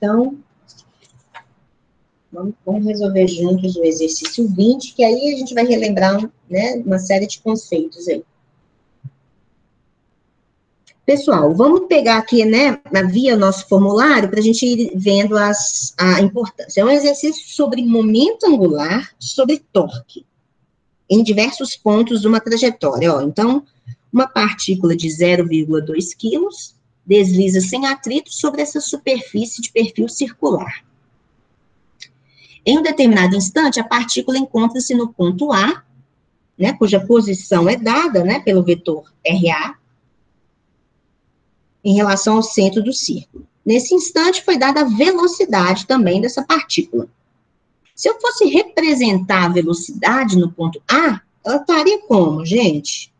Então, vamos resolver juntos o exercício 20, que aí a gente vai relembrar, né, uma série de conceitos aí. Pessoal, vamos pegar aqui, né, via nosso formulário, para a gente ir vendo a importância. É um exercício sobre momento angular, sobre torque, em diversos pontos de uma trajetória. Ó, então, uma partícula de 0,2 quilos desliza sem atrito sobre essa superfície de perfil circular. Em um determinado instante, a partícula encontra-se no ponto A, né, cuja posição é dada, né, pelo vetor RA, em relação ao centro do círculo. Nesse instante, foi dada a velocidade também dessa partícula. Se eu fosse representar a velocidade no ponto A, ela estaria como, gente?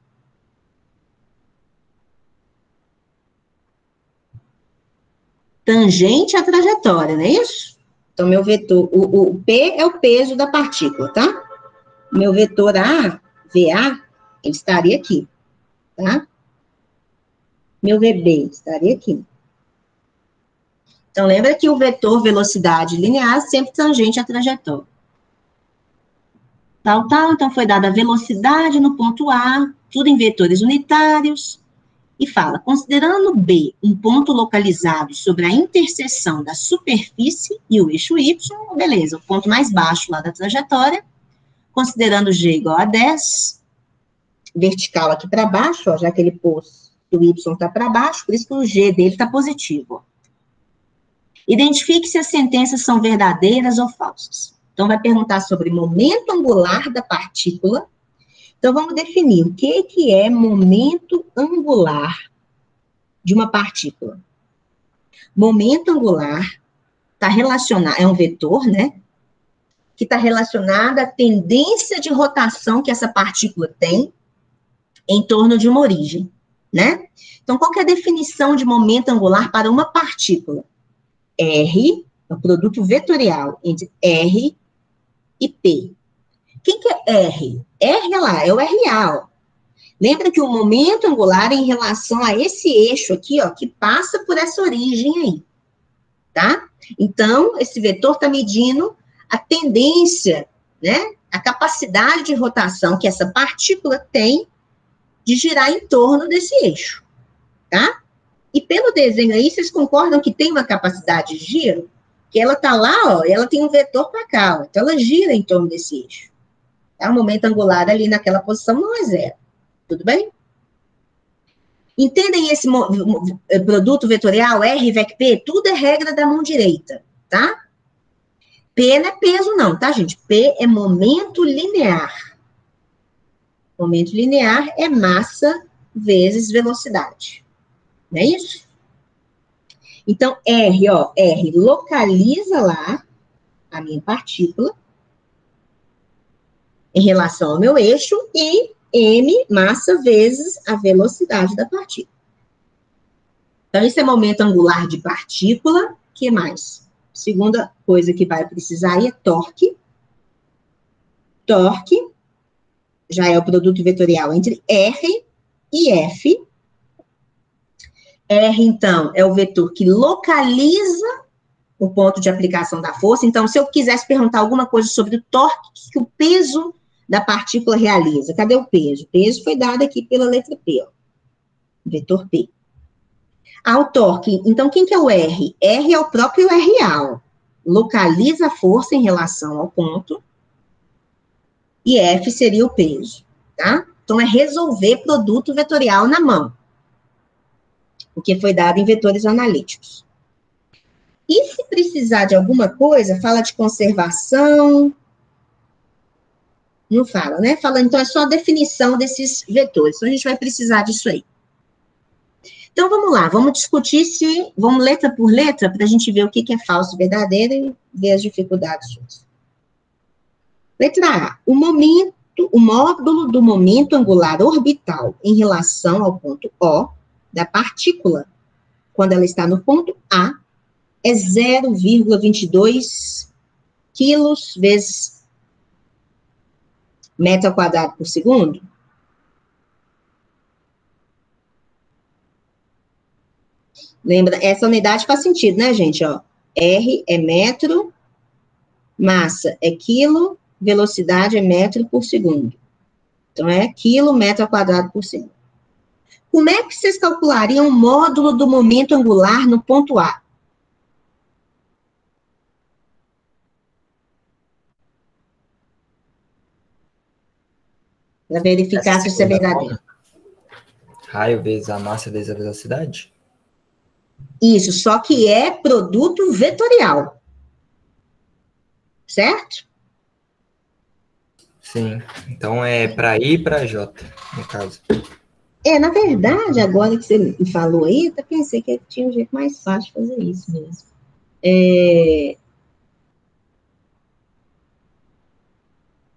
Tangente à trajetória, não é isso? Então, meu vetor, o P é o peso da partícula, tá? Meu vetor A, VA, ele estaria aqui, tá? Meu VB estaria aqui. Então, lembra que o vetor velocidade linear é sempre tangente à trajetória. Então foi dada a velocidade no ponto A, tudo em vetores unitários, e fala, considerando B um ponto localizado sobre a interseção da superfície e o eixo Y, beleza, o ponto mais baixo lá da trajetória, considerando G igual a 10, vertical aqui para baixo, ó, já que ele pôs que o Y está para baixo, por isso que o G dele está positivo. Ó. Identifique se as sentenças são verdadeiras ou falsas. Então, vai perguntar sobre momento angular da partícula. Então, vamos definir o que é momento angular de uma partícula. Momento angular está relacionado, é um vetor, né? que está relacionada à tendência de rotação que essa partícula tem em torno de uma origem, né? Então, qual que é a definição de momento angular para uma partícula? R é o produto vetorial entre R e P. Quem que é R? R é lá, é o RA, ó. Lembra que o momento angular é em relação a esse eixo aqui, ó, que passa por essa origem aí, tá? Então, esse vetor está medindo a tendência, né? A capacidade de rotação que essa partícula tem de girar em torno desse eixo, tá? E pelo desenho aí, vocês concordam que tem uma capacidade de giro? Que ela tá lá, ó, e ela tem um vetor para cá, ó, então ela gira em torno desse eixo. Tá? O momento angular ali naquela posição não é zero. Tudo bem? Entendem esse produto vetorial, R, VEC, P? Tudo é regra da mão direita, tá? P não é peso não, tá, gente? P é momento linear. Momento linear é massa vezes velocidade. Não é isso? Então, R, ó, R localiza lá a minha partícula em relação ao meu eixo e M, massa vezes a velocidade da partícula. Então, isso é momento angular de partícula. O que mais? Segunda coisa que vai precisar aí é torque. Torque já é o produto vetorial entre R e F. R, então, é o vetor que localiza o ponto de aplicação da força. Então, se eu quisesse perguntar alguma coisa sobre o torque, que o peso da partícula realiza. Cadê o peso? O peso foi dado aqui pela letra P, ó. Vetor P. O torque, então, quem que é o R? R é o próprio RA, ó. Localiza a força em relação ao ponto. E F seria o peso, tá? Então, é resolver produto vetorial na mão. Porque foi dado em vetores analíticos. E se precisar de alguma coisa, fala de conservação. Não fala, né? Fala, então, é só a definição desses vetores. Então, a gente vai precisar disso aí. Então, vamos lá. Vamos discutir vamos letra por letra, para a gente ver o que é falso e verdadeiro e ver as dificuldades suas. Letra A. O módulo do momento angular orbital em relação ao ponto O da partícula, quando ela está no ponto A, é 0,22 quilos vezes metro ao quadrado por segundo? Lembra? Essa unidade faz sentido, né, gente? Ó, R é metro, massa é quilo, velocidade é metro por segundo. Então, é quilo metro ao quadrado por segundo. Como é que vocês calculariam o módulo do momento angular no ponto A? Para verificar se isso é verdadeiro. Raio vezes a massa vezes a velocidade? Isso, só que é produto vetorial. Certo? Sim. Então, é para I e para J, no caso. Na verdade, agora que você me falou aí, eu até pensei que tinha um jeito mais fácil de fazer isso mesmo.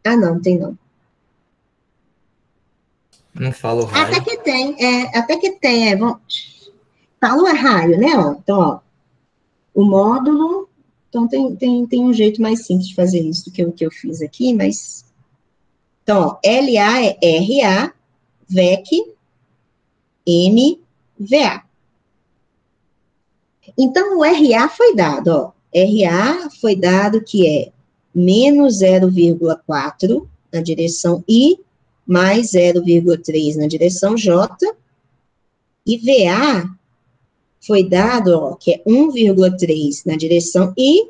Não, tem não. Não falo raio. Até que tem, Falou é raio, né, ó. Então, ó, o módulo, então tem um jeito mais simples de fazer isso do que o que eu fiz aqui, mas... Então, ó, LA é RA, VEC, MVA. Então, o RA foi dado, ó. RA foi dado que é menos 0,4 na direção I, mais 0,3 na direção J, e VA foi dado, ó, que é 1,3 na direção I,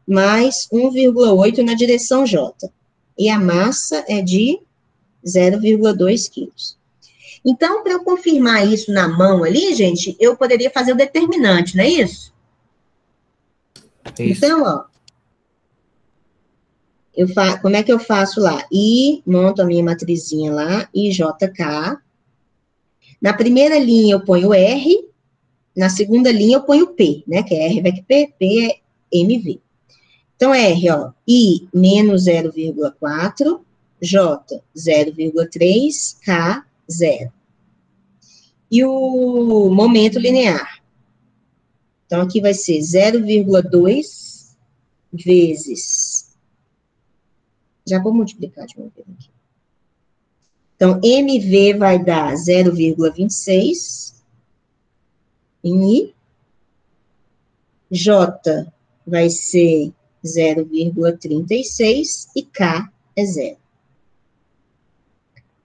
mais 1,8 na direção J. E a massa é de 0,2 quilos. Então, para eu confirmar isso na mão ali, gente, eu poderia fazer o determinante, não é isso? Isso. Então, ó, como é que eu faço lá? I, monto a minha matrizinha lá, IJK. Na primeira linha eu ponho R, na segunda linha eu ponho P, né, que é R, VEC, P é MV. Então, R, ó, I menos 0,4, J 0,3, K 0. E o momento linear. Então, aqui vai ser 0,2 vezes... Já vou multiplicar de uma vez aqui. Então, MV vai dar 0,26 em I. J vai ser 0,36 e K é 0.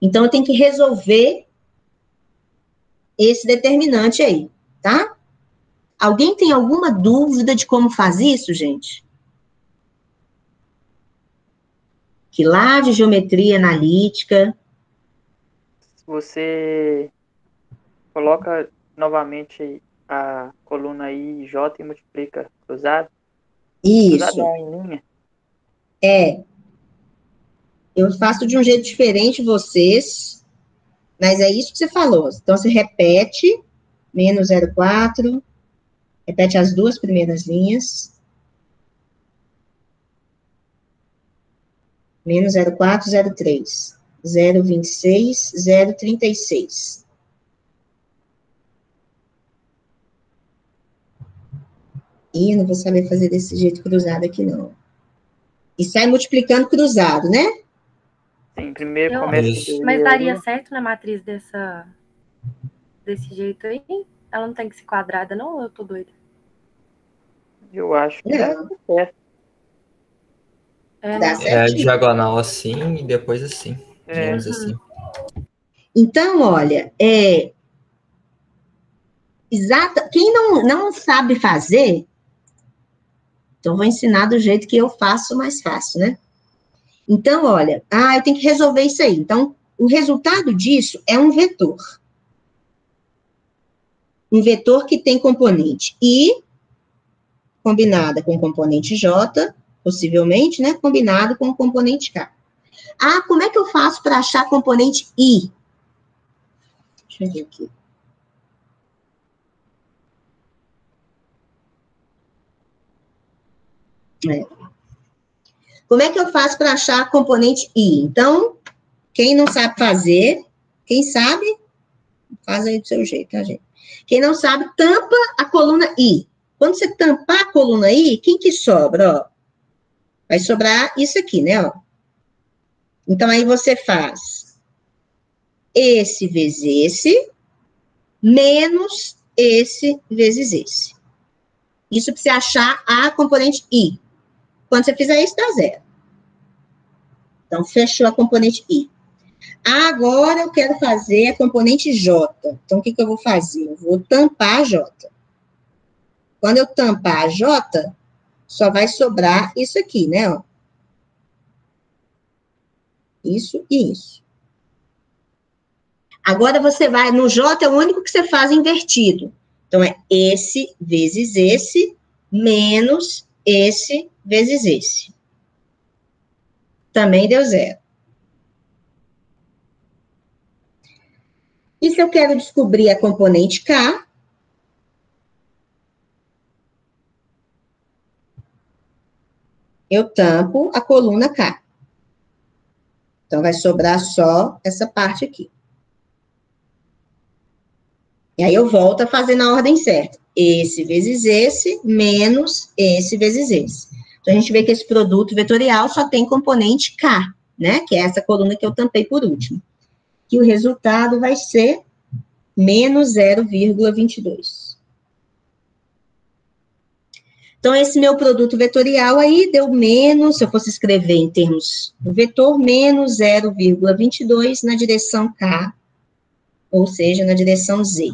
Então, eu tenho que resolver esse determinante aí, tá? Alguém tem alguma dúvida de como faz isso, gente? Que lá de geometria analítica... Você coloca novamente a coluna I e J e multiplica cruzado. Cruzado Isso, não, em linha. eu faço de um jeito diferente vocês, mas é isso que você falou. Então, você repete, menos 0,4, repete as duas primeiras linhas. Menos 0,4, 0,3. 0,26, 0,36. Ih, eu não vou saber fazer desse jeito cruzado aqui, não. E sai multiplicando cruzado, né? Sim, primeiro começa Isso. em Mas daria linha. certo na matriz desse jeito aí? Ela não tem que ser quadrada, não? Ou eu tô doida? Eu acho que dá Não, certo. É, dá né? É a certinho. diagonal assim e depois assim. É. Menos assim. Então, olha, quem não sabe fazer, então vou ensinar do jeito que eu faço mais fácil, né? Então, olha, eu tenho que resolver isso aí. Então, o resultado disso é um vetor. Um vetor que tem componente I, combinada com componente J, possivelmente, né? Combinado com o componente K. Como é que eu faço para achar componente I? Deixa eu ver aqui. Como é que eu faço para achar a componente I? Então, quem não sabe fazer, quem sabe, faz aí do seu jeito, tá, gente? Quem não sabe, tampa a coluna I. Quando você tampar a coluna I, quem que sobra, ó? Vai sobrar isso aqui, né, ó. Então, aí você faz esse vezes esse, menos esse vezes esse. Isso para você achar a componente I. Quando você fizer isso, dá 0. Então, fechou a componente I. Agora, eu quero fazer a componente J. Então, o que eu vou fazer? Eu vou tampar a J. Quando eu tampar a J, só vai sobrar isso aqui, né, ó. Isso e isso. Agora, você vai, no J é o único que você faz invertido. Então, é esse vezes esse, menos esse vezes esse. Também deu 0. E se eu quero descobrir a componente K, eu tampo a coluna K. Então, vai sobrar só essa parte aqui. E aí, eu volto a fazer na ordem certa. Esse vezes esse, menos esse vezes esse. Então, a gente vê que esse produto vetorial só tem componente K, né? Que é essa coluna que eu tampei por último. Que o resultado vai ser menos 0,22. Então, esse meu produto vetorial aí deu menos, se eu fosse escrever em termos do vetor, menos 0,22 na direção K, ou seja, na direção Z.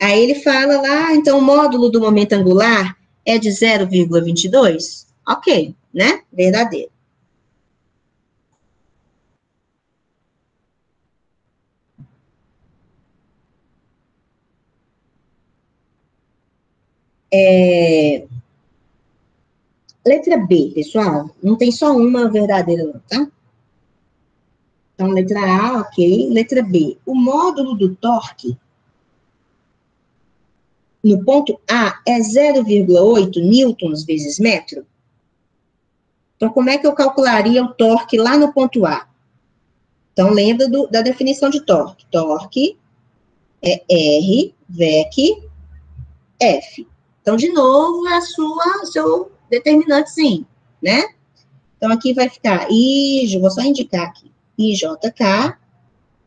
Aí ele fala lá, então, o módulo do momento angular é de 0,22? Ok, né? Verdadeiro. Letra B, pessoal, não tem só uma verdadeira, não, tá? Então, letra A, ok. Letra B, o módulo do torque no ponto A é 0,8 newtons vezes metro. Então, como é que eu calcularia o torque lá no ponto A? Então, lembra da definição de torque. Torque é R, VEC, F. Então, de novo, é seu determinantezinho, né? Então, aqui vai ficar vou só indicar aqui, IJK.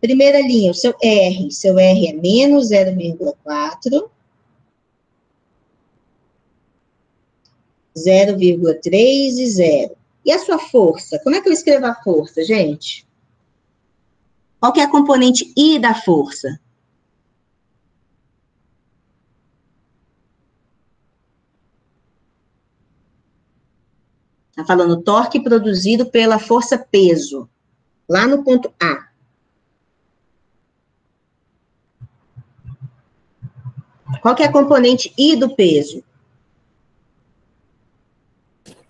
Primeira linha, seu R é menos 0,4, 0,3 e 0. E a sua força? Como é que eu escrevo a força, gente? Qual que é a componente I da força? Está falando torque produzido pela força peso, lá no ponto A. Qual que é a componente I do peso?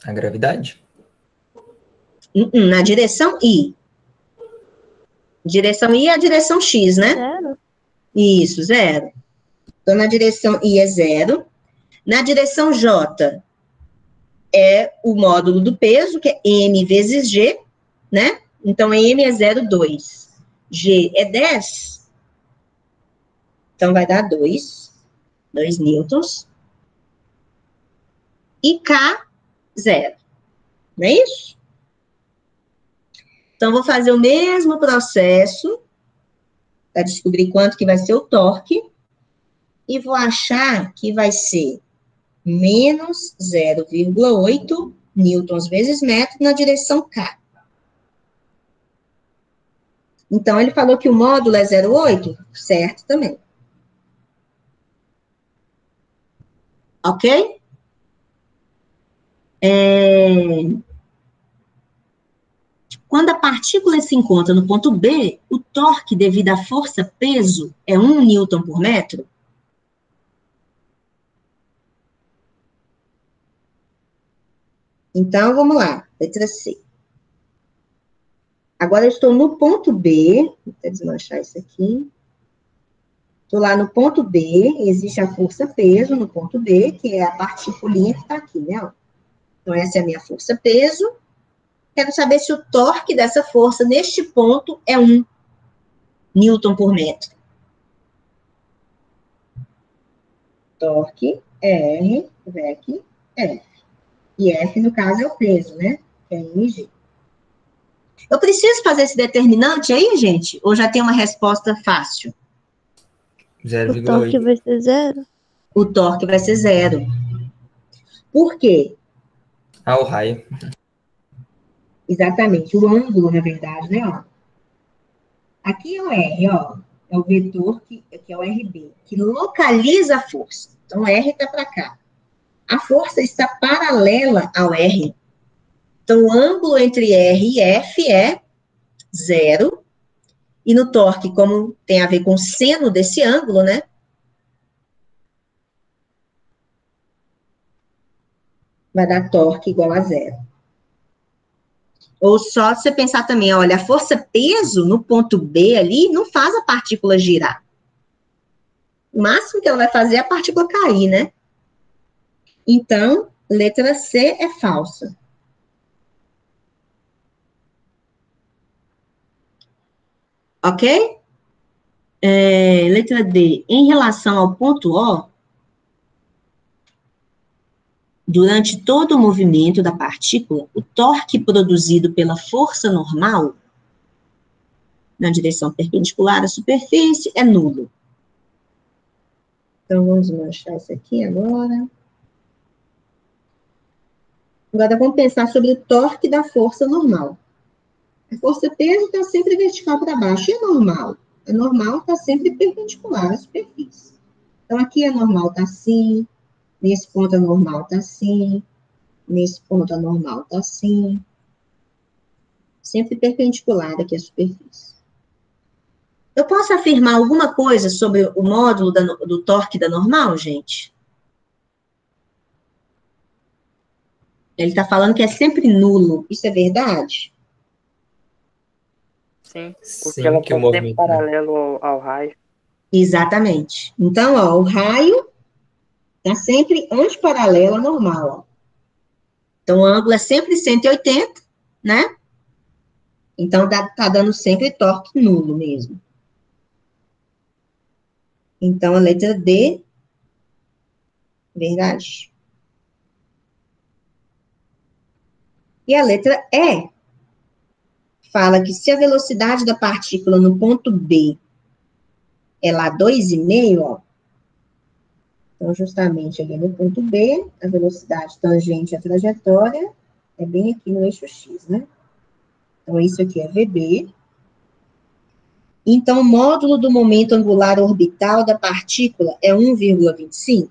A gravidade? Na direção I. Direção I é a direção X, né? Zero. Isso, 0. Então, na direção I é 0. Na direção J é o módulo do peso, que é M vezes G, né? Então, M é 0,2. G é 10. Então, vai dar 2 newtons. E K, 0. Não é isso? Então, vou fazer o mesmo processo para descobrir quanto que vai ser o torque. E vou achar que vai ser menos 0,8 newtons vezes metro na direção K. Então, ele falou que o módulo é 0,8? Certo também. Ok? Quando a partícula se encontra no ponto B, o torque devido à força-peso é 1 newton por metro? Então, vamos lá. Letra C. Agora, eu estou no ponto B. Vou até desmanchar isso aqui. Estou lá no ponto B. Existe a força-peso no ponto B, que é a particulinha que está aqui, né? Então, essa é a minha força-peso. Quero saber se o torque dessa força neste ponto é 1 newton por metro. Torque é R, VEC, F. E F, no caso, é o peso, né? Que é mg. Eu preciso fazer esse determinante aí, gente? Ou já tem uma resposta fácil? O torque 0,8. vai ser 0. O torque vai ser 0. Por quê? Ah, o raio. Exatamente. O ângulo, na verdade, né? Ó. Aqui é o R, ó. É o vetor que é o RB, que localiza a força. Então, o R está para cá. A força está paralela ao R. Então, o ângulo entre R e F é 0. E no torque, como tem a ver com o seno desse ângulo, né? Vai dar torque igual a 0. Ou só você pensar também, olha, a força-peso no ponto B ali não faz a partícula girar. O máximo que ela vai fazer é a partícula cair, né? Então, letra C é falsa. Ok? Letra D. Em relação ao ponto O, durante todo o movimento da partícula, o torque produzido pela força normal, na direção perpendicular à superfície, é nulo. Então, vamos manchar isso aqui agora. Agora, vamos pensar sobre o torque da força normal. A força-peso está sempre vertical para baixo, e é normal? A normal está sempre perpendicular à superfície. Então, aqui a normal está assim, nesse ponto a normal está assim, nesse ponto a normal está assim. Sempre perpendicular aqui à superfície. Eu posso afirmar alguma coisa sobre o módulo do torque da normal, gente? Ele está falando que é sempre nulo. Isso é verdade? Sim, Sim, porque ela que o está sempre movimento, né? paralelo ao raio. Exatamente. Então, ó, o raio Está sempre antiparalela normal, ó. Então, o ângulo é sempre 180, né? Então, tá dando sempre torque nulo mesmo. Então, a letra D, verdade. E a letra E fala que se a velocidade da partícula no ponto B é lá 2,5, ó. Então, justamente ali no ponto B, a velocidade tangente à trajetória é bem aqui no eixo X, né? Então, isso aqui é VB. Então, o módulo do momento angular orbital da partícula é 1,25?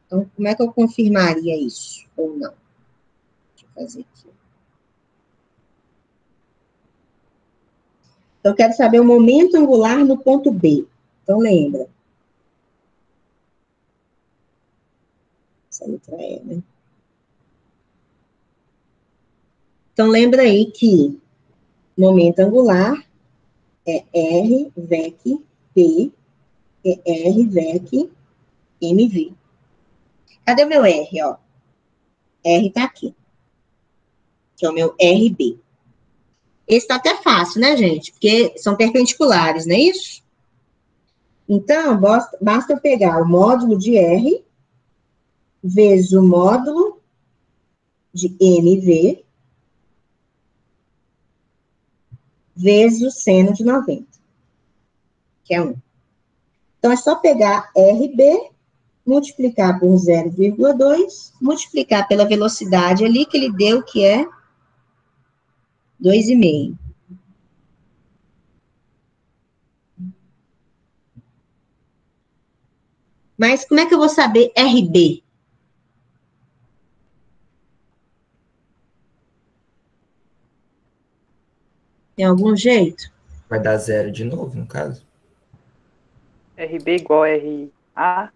Então, como é que eu confirmaria isso? Ou não? Deixa eu fazer aqui. Então, eu quero saber o momento angular no ponto B. Então, lembra. Essa letra E, né? Então, lembra aí que momento angular é R, VEC, P, é R, VEC, MV. Cadê o meu R, ó? R tá aqui. Que é o meu RB. Esse tá até fácil, né, gente? Porque são perpendiculares, não é isso? Então, basta eu pegar o módulo de R vezes o módulo de MV vezes o seno de 90, que é 1. Então, é só pegar RB, multiplicar por 0,2, multiplicar pela velocidade ali que ele deu, que é 2,5. Mas como é que eu vou saber RB? Tem algum jeito? Vai dar 0 de novo, no caso? RB igual RA.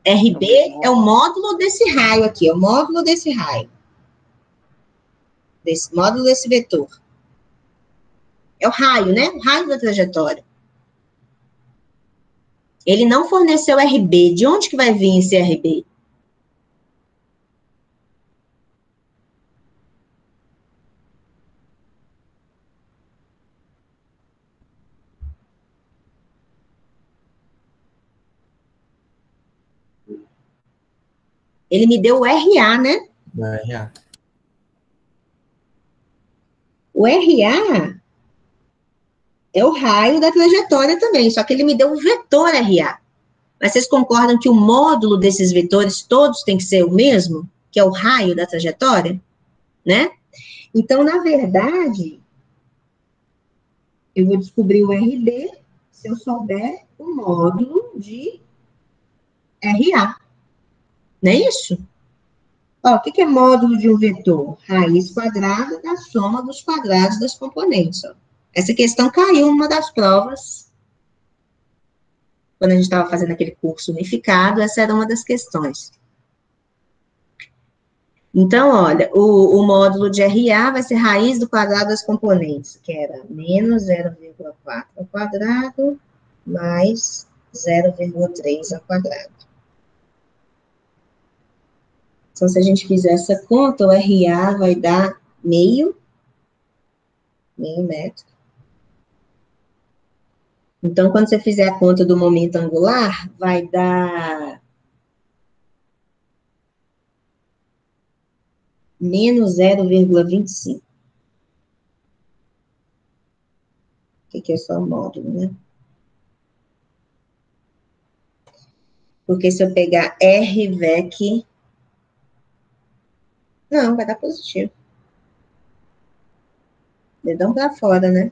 RB é o módulo desse raio aqui, é o módulo desse raio. Desse módulo desse vetor. É o raio, né? O raio da trajetória. Ele não forneceu RB. De onde que vai vir esse RB? Ele me deu o RA, né? RA. O RA é o raio da trajetória também, só que ele me deu o vetor RA. Mas vocês concordam que o módulo desses vetores todos tem que ser o mesmo? Que é o raio da trajetória? Né? Então, na verdade, eu vou descobrir o RB se eu souber o módulo de RA. Não é isso? Ó, o que é módulo de um vetor? Raiz quadrada da soma dos quadrados das componentes. Ó. Essa questão caiu numa das provas. Quando a gente estava fazendo aquele curso unificado, essa era uma das questões. Então, olha, o módulo de RA vai ser raiz do quadrado das componentes, que era menos 0,4 ao quadrado mais 0,3 ao quadrado. Então, se a gente fizer essa conta, o RA vai dar meio metro. Então, quando você fizer a conta do momento angular, vai dar menos 0,25. Que é só o módulo, né? Porque se eu pegar RVEC... Não, vai dar positivo. Dedão para fora, né?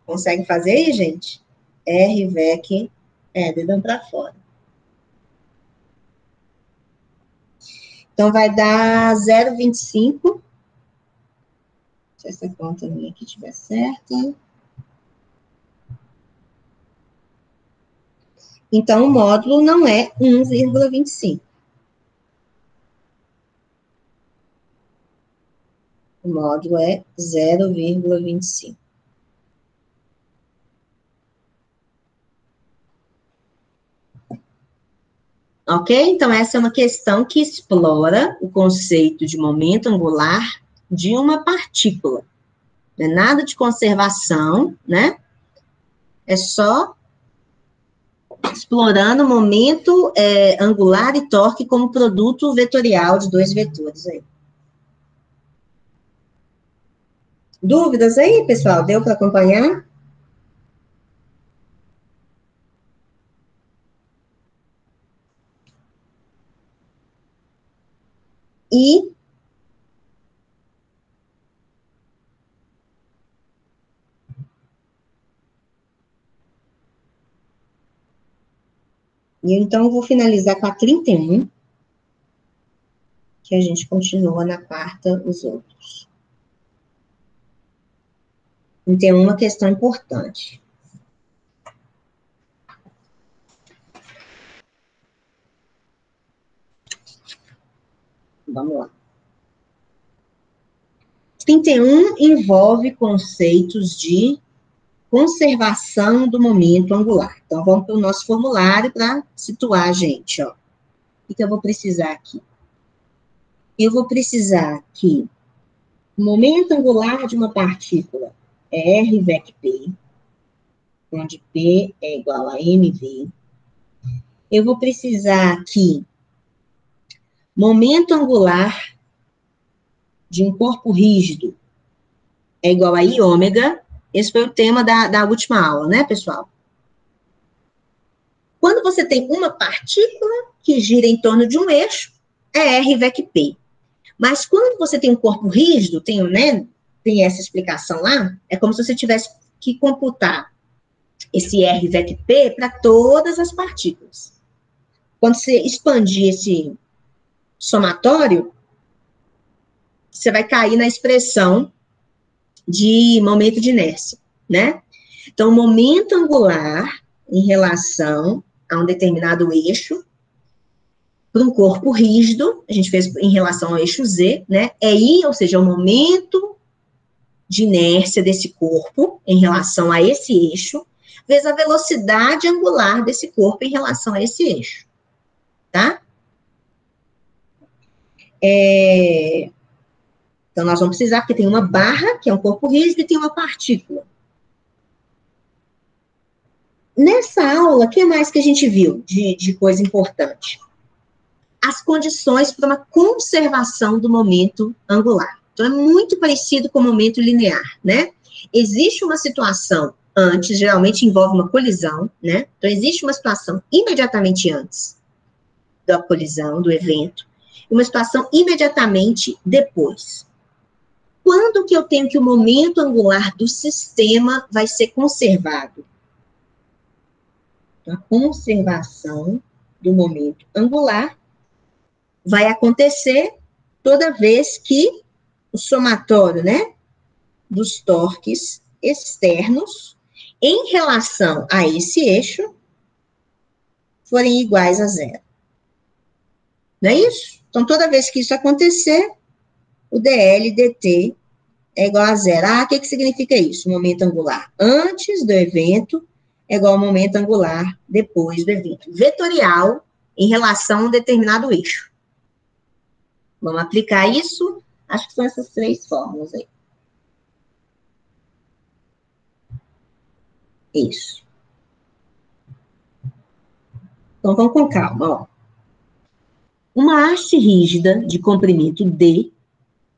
Consegue fazer aí, gente? RVEC, dedão para fora. Então, vai dar 0,25. Se essa conta minha aqui estiver certa. Então, o módulo não é 1,25. O módulo é 0,25. Ok? Então, essa é uma questão que explora o conceito de momento angular de uma partícula. Não é nada de conservação, né? É só explorando o momento angular e torque como produto vetorial de dois vetores aí. Dúvidas aí, pessoal? Deu para acompanhar? E então eu vou finalizar com a 31, que a gente continua na quarta, os outros. 31 é uma questão importante. Vamos lá. 31 envolve conceitos de conservação do momento angular. Então, vamos para o nosso formulário para situar a gente, ó. O que eu vou precisar aqui? Eu vou precisar que o momento angular de uma partícula é R vec P, onde P é igual a mv. Eu vou precisar que momento angular de um corpo rígido é igual a I ômega. Esse foi o tema da última aula, né, pessoal? Quando você tem uma partícula que gira em torno de um eixo, é R vec P. Mas quando você tem um corpo rígido, tem essa explicação lá, é como se você tivesse que computar esse R vec P para todas as partículas. Quando você expandir esse somatório, você vai cair na expressão de momento de inércia, né? Então, o momento angular em relação a um determinado eixo, para um corpo rígido, a gente fez em relação ao eixo Z, né? É I, ou seja, o momento de inércia desse corpo em relação a esse eixo, vezes a velocidade angular desse corpo em relação a esse eixo, tá? Então, nós vamos precisar, porque tem uma barra, que é um corpo rígido, e tem uma partícula. Nessa aula, o que mais que a gente viu de coisa importante? As condições para uma conservação do momento angular. Então, é muito parecido com o momento linear, né? Existe uma situação antes, geralmente envolve uma colisão, né? Então, existe uma situação imediatamente antes da colisão, do evento, e uma situação imediatamente depois. Quando que eu tenho que o momento angular do sistema vai ser conservado? A conservação do momento angular vai acontecer toda vez que o somatório, né, dos torques externos em relação a esse eixo forem iguais a zero. Não é isso? Então, toda vez que isso acontecer, o dl dt é igual a zero. Ah, o que significa isso? Momento angular antes do evento é igual ao momento angular depois do evento. Vetorial em relação a um determinado eixo. Vamos aplicar isso? Acho que são essas três fórmulas aí. Isso. Então, vamos com calma, ó. Uma haste rígida de comprimento D,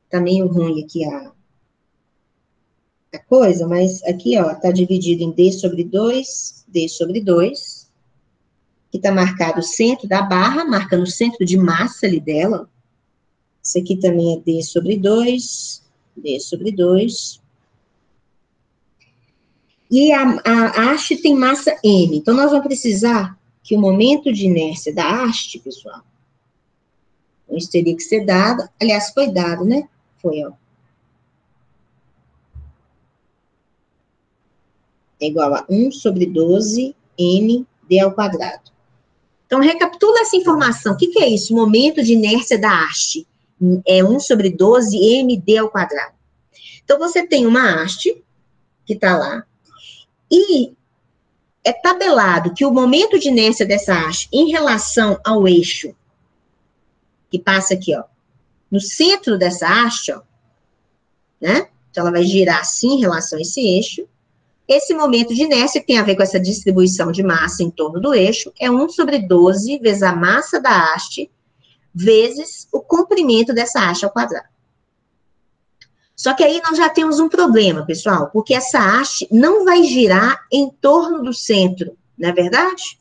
tá meio ruim aqui a coisa, mas aqui, ó, tá dividido em D sobre 2, que tá marcado o centro da barra, marcando o centro de massa ali dela. Isso aqui também é D sobre 2. E a haste tem massa M. Então, nós vamos precisar que o momento de inércia da haste, pessoal, isso teria que ser dado, aliás, foi dado, né? Foi, ó. É igual a 1 sobre 12 md ao quadrado. Então, recapitula essa informação. O que é isso? O momento de inércia da haste é 1 sobre 12 md ao quadrado. Então, você tem uma haste que está lá, e é tabelado que o momento de inércia dessa haste em relação ao eixo, que passa aqui, ó, no centro dessa haste, ó, né? Então, ela vai girar assim em relação a esse eixo. Esse momento de inércia, que tem a ver com essa distribuição de massa em torno do eixo, é 1/12 vezes a massa da haste, vezes o comprimento dessa haste ao quadrado. Só que aí nós já temos um problema, pessoal, porque essa haste não vai girar em torno do centro, não é verdade?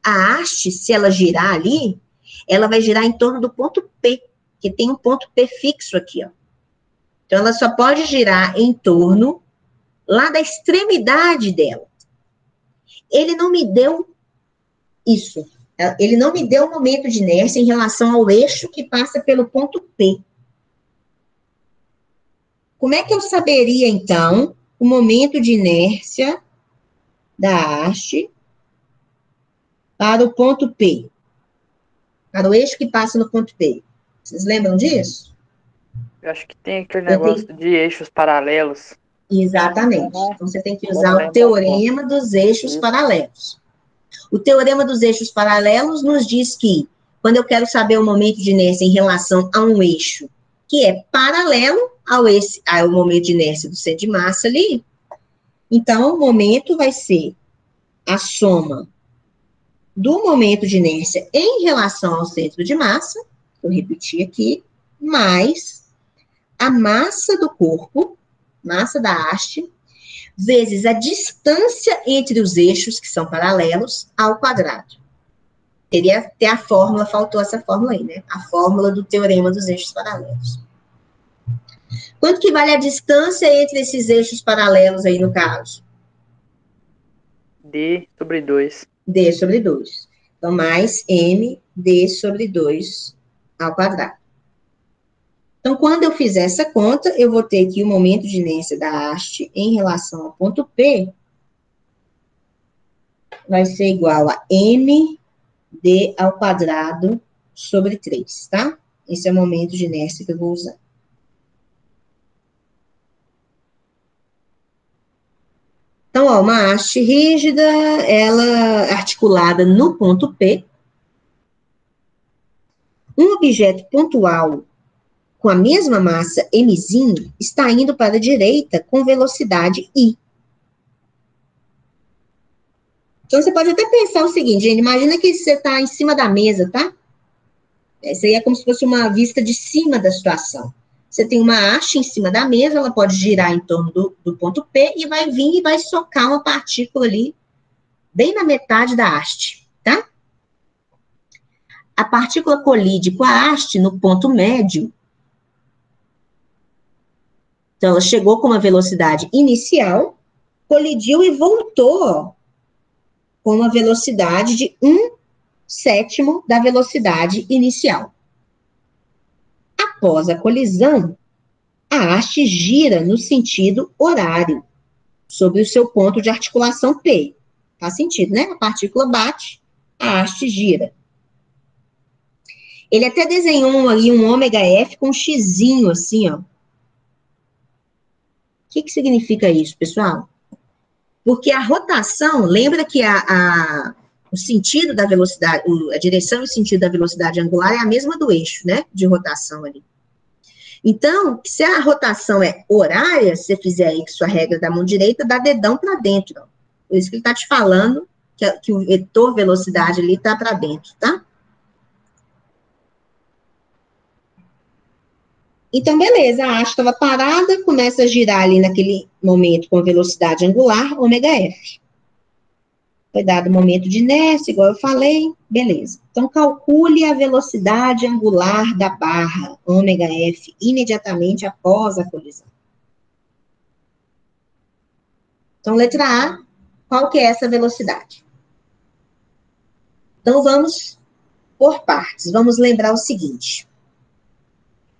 A haste, se ela girar ali, ela vai girar em torno do ponto P, que tem um ponto P fixo aqui, ó. Então, ela só pode girar em torno lá da extremidade dela. Ele não me deu isso. Ele não me deu o momento de inércia em relação ao eixo que passa pelo ponto P. Como é que eu saberia, então, o momento de inércia da haste para o ponto P? Para o eixo que passa no ponto P. Vocês lembram disso? Eu acho que tem aquele negócio de eixos paralelos. Exatamente. Então, você tem que usar o teorema dos eixos paralelos. O teorema dos eixos paralelos nos diz que, quando eu quero saber o momento de inércia em relação a um eixo que é paralelo ao momento de inércia do centro de massa ali, então, o momento vai ser a soma do momento de inércia em relação ao centro de massa, vou repetir aqui, mais a massa do corpo, massa da haste, vezes a distância entre os eixos, que são paralelos, ao quadrado. Teria até a fórmula, faltou essa fórmula aí, né? A fórmula do teorema dos eixos paralelos. Quanto que vale a distância entre esses eixos paralelos aí, no caso? D/2. D/2. Então, mais md/2 ao quadrado. Então, quando eu fizer essa conta, eu vou ter aqui o momento de inércia da haste em relação ao ponto P, vai ser igual a md ao quadrado sobre 3, tá? Esse é o momento de inércia que eu vou usar. Então, ó, uma haste rígida, ela articulada no ponto P. Um objeto pontual com a mesma massa mzinho está indo para a direita com velocidade i. Então, você pode até pensar o seguinte, gente, imagina que você está em cima da mesa, tá? Essa aí é como se fosse uma vista de cima da situação. Você tem uma haste em cima da mesa, ela pode girar em torno do ponto P e vai vir e vai socar uma partícula ali, bem na metade da haste, tá? A partícula colide com a haste no ponto médio. Então, ela chegou com uma velocidade inicial, colidiu e voltou, ó, com uma velocidade de 1/7 da velocidade inicial. Após a colisão, a haste gira no sentido horário, sobre o seu ponto de articulação P. Faz sentido, né? A partícula bate, a haste gira. Ele até desenhou ali um ômega F com um xizinho assim, ó. O que significa isso, pessoal? Porque a rotação, lembra que o sentido da velocidade, a direção e o sentido da velocidade angular é a mesma do eixo, né? De rotação ali. Então, se a rotação é horária, se você fizer aí com sua regra da mão direita, dá dedão para dentro. Ó. Por isso que ele está te falando que o vetor velocidade ali está para dentro, tá? Então, beleza, a haste estava parada, começa a girar ali naquele momento com velocidade angular, ômega F. Foi dado o momento de inércia, igual eu falei, beleza. Então, calcule a velocidade angular da barra, ômega F, imediatamente após a colisão. Então, letra A, qual que é essa velocidade? Então, vamos por partes. Vamos lembrar o seguinte.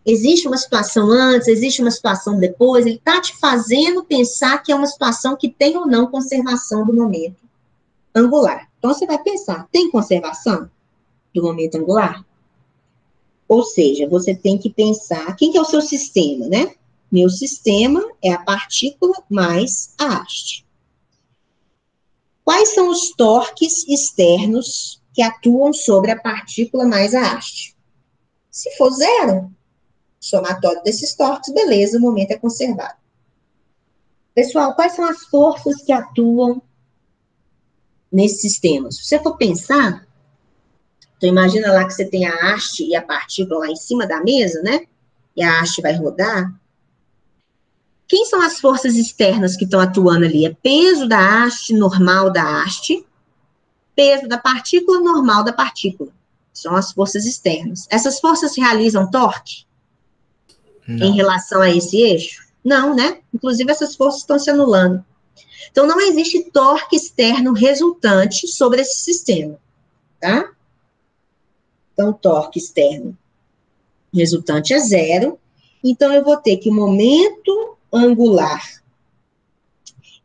Existe uma situação antes, existe uma situação depois, ele está te fazendo pensar que é uma situação que tem ou não conservação do momento angular. Então, você vai pensar, tem conservação do momento angular? Ou seja, você tem que pensar, quem que é o seu sistema, né? Meu sistema é a partícula mais a haste. Quais são os torques externos que atuam sobre a partícula mais a haste? Se for zero, somatório desses torques, beleza, o momento é conservado. Pessoal, quais são as forças que atuam nesses sistemas? Se você for pensar, então imagina lá que você tem a haste e a partícula lá em cima da mesa, né? E a haste vai rodar. Quem são as forças externas que estão atuando ali? É peso da haste, normal da haste, peso da partícula, normal da partícula. São as forças externas. Essas forças realizam torque em relação a esse eixo? Não, né? Inclusive, essas forças estão se anulando. Então, não existe torque externo resultante sobre esse sistema, tá? Então, torque externo resultante é zero. Então, eu vou ter que o momento angular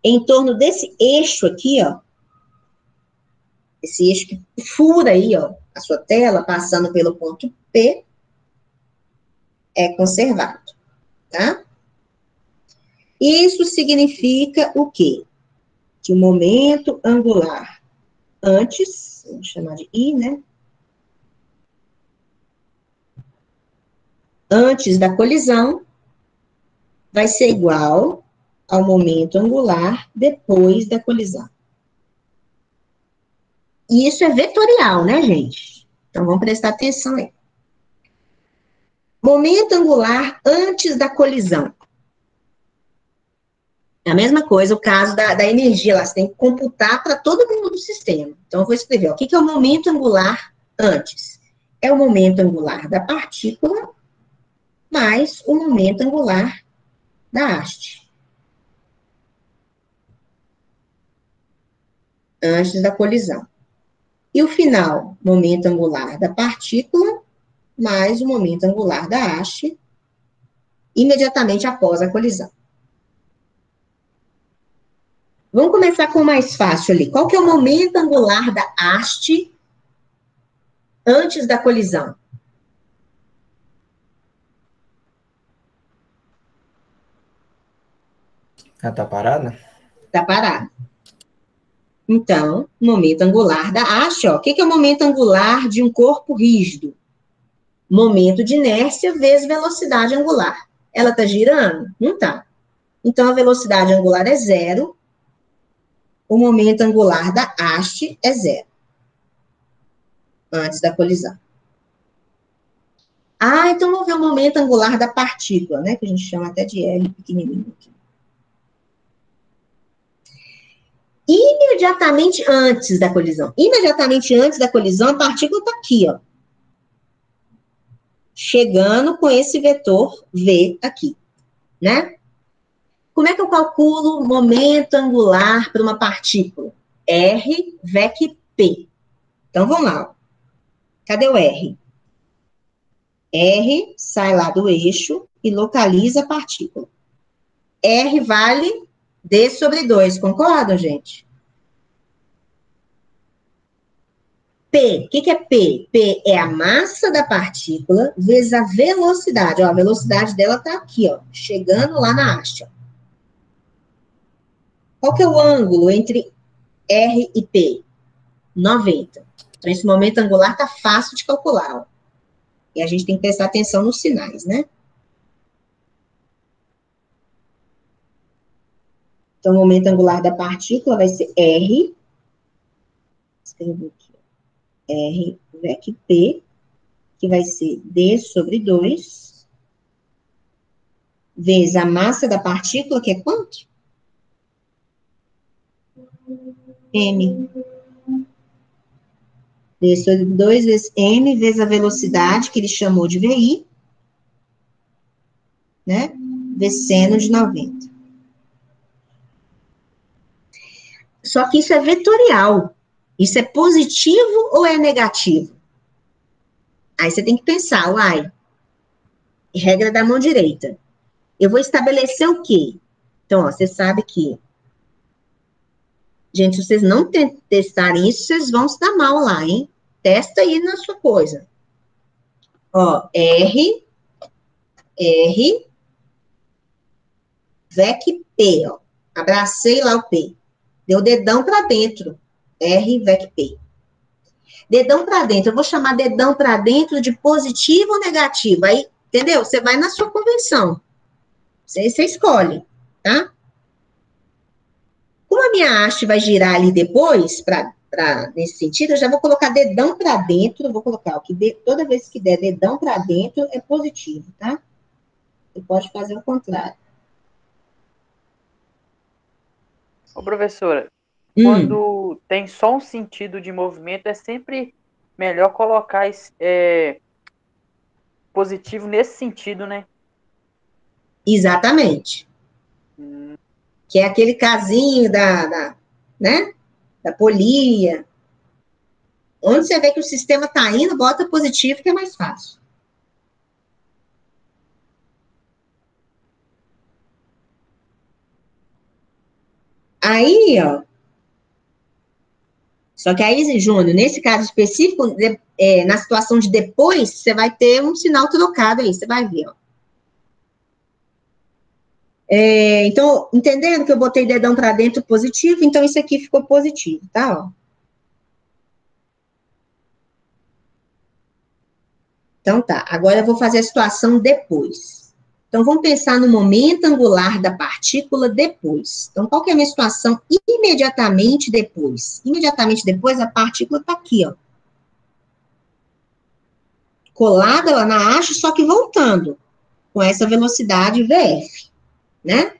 em torno desse eixo aqui, ó, esse eixo que fura aí, ó, a sua tela, passando pelo ponto P, é conservado, tá? Isso significa o quê? Que o momento angular antes, vamos chamar de I, né? Antes da colisão, vai ser igual ao momento angular depois da colisão. E isso é vetorial, né, gente? Então, vamos prestar atenção aí. Momento angular antes da colisão. É a mesma coisa o caso da energia, lá, você tem que computar para todo mundo do sistema. Então, eu vou escrever, ó, o que é o momento angular antes? É o momento angular da partícula mais o momento angular da haste. Antes da colisão. E o final, momento angular da partícula mais o momento angular da haste, imediatamente após a colisão. Vamos começar com o mais fácil ali. Qual que é o momento angular da haste antes da colisão? Ela tá parada? Está parado. Então, momento angular da haste, ó. O que é o momento angular de um corpo rígido? Momento de inércia vezes velocidade angular. Ela está girando? Não está. Então, a velocidade angular é zero. O momento angular da haste é zero. Antes da colisão. Ah, então vamos ver o momento angular da partícula, né? Que a gente chama até de L pequenininho aqui. Imediatamente antes da colisão. Imediatamente antes da colisão, a partícula está aqui, ó. Chegando com esse vetor V aqui, né? Como é que eu calculo o momento angular para uma partícula? R, VEC, P. Então, vamos lá. Ó. Cadê o R? R sai lá do eixo e localiza a partícula. R vale D sobre 2, concordam, gente? P, o que é P? P é a massa da partícula vezes a velocidade. Ó, a velocidade dela está aqui, ó, chegando lá na haste. Ó. Qual que é o ângulo entre R e P? 90. Então, esse momento angular está fácil de calcular. Ó. E a gente tem que prestar atenção nos sinais, né? Então, o momento angular da partícula vai ser R. Escrevo aqui. R, VEC, P, que vai ser D sobre 2, vezes a massa da partícula, que é quanto? M. D sobre 2 vezes M, vezes a velocidade, que ele chamou de VI, né? Vezes seno de 90. Só que isso é vetorial. Isso é positivo ou é negativo? Aí você tem que pensar, uai, regra da mão direita. Eu vou estabelecer o quê? Então, ó, você sabe que, gente, se vocês não testarem isso, vocês vão se dar mal lá, hein? Testa aí na sua coisa. Ó, R, VEC, P, ó. Abracei lá o P. Deu dedão para dentro. R, VEC, P. Dedão para dentro. Eu vou chamar dedão para dentro de positivo ou negativo. Aí, entendeu? Você vai na sua convenção. Você escolhe, tá? Como a minha haste vai girar ali depois, nesse sentido, eu já vou colocar dedão para dentro. Vou colocar o que toda vez que der dedão para dentro é positivo, tá? Você pode fazer o contrário. Ô, professora, quando tem só um sentido de movimento, é sempre melhor colocar positivo nesse sentido, né? Exatamente. Que é aquele casinho né? Da polia. Onde você vê que o sistema está indo, bota positivo, que é mais fácil. Aí, ó. Só que aí, Júnior, nesse caso específico, na situação de depois, você vai ter um sinal trocado aí, você vai ver, ó. Então, entendendo que eu botei dedão para dentro positivo, então isso aqui ficou positivo, tá? Ó. Então tá, agora eu vou fazer a situação depois. Então, vamos pensar no momento angular da partícula depois. Então, qual que é a minha situação imediatamente depois? Imediatamente depois, a partícula está aqui, ó. Colada lá na haste, só que voltando, com essa velocidade VF, né?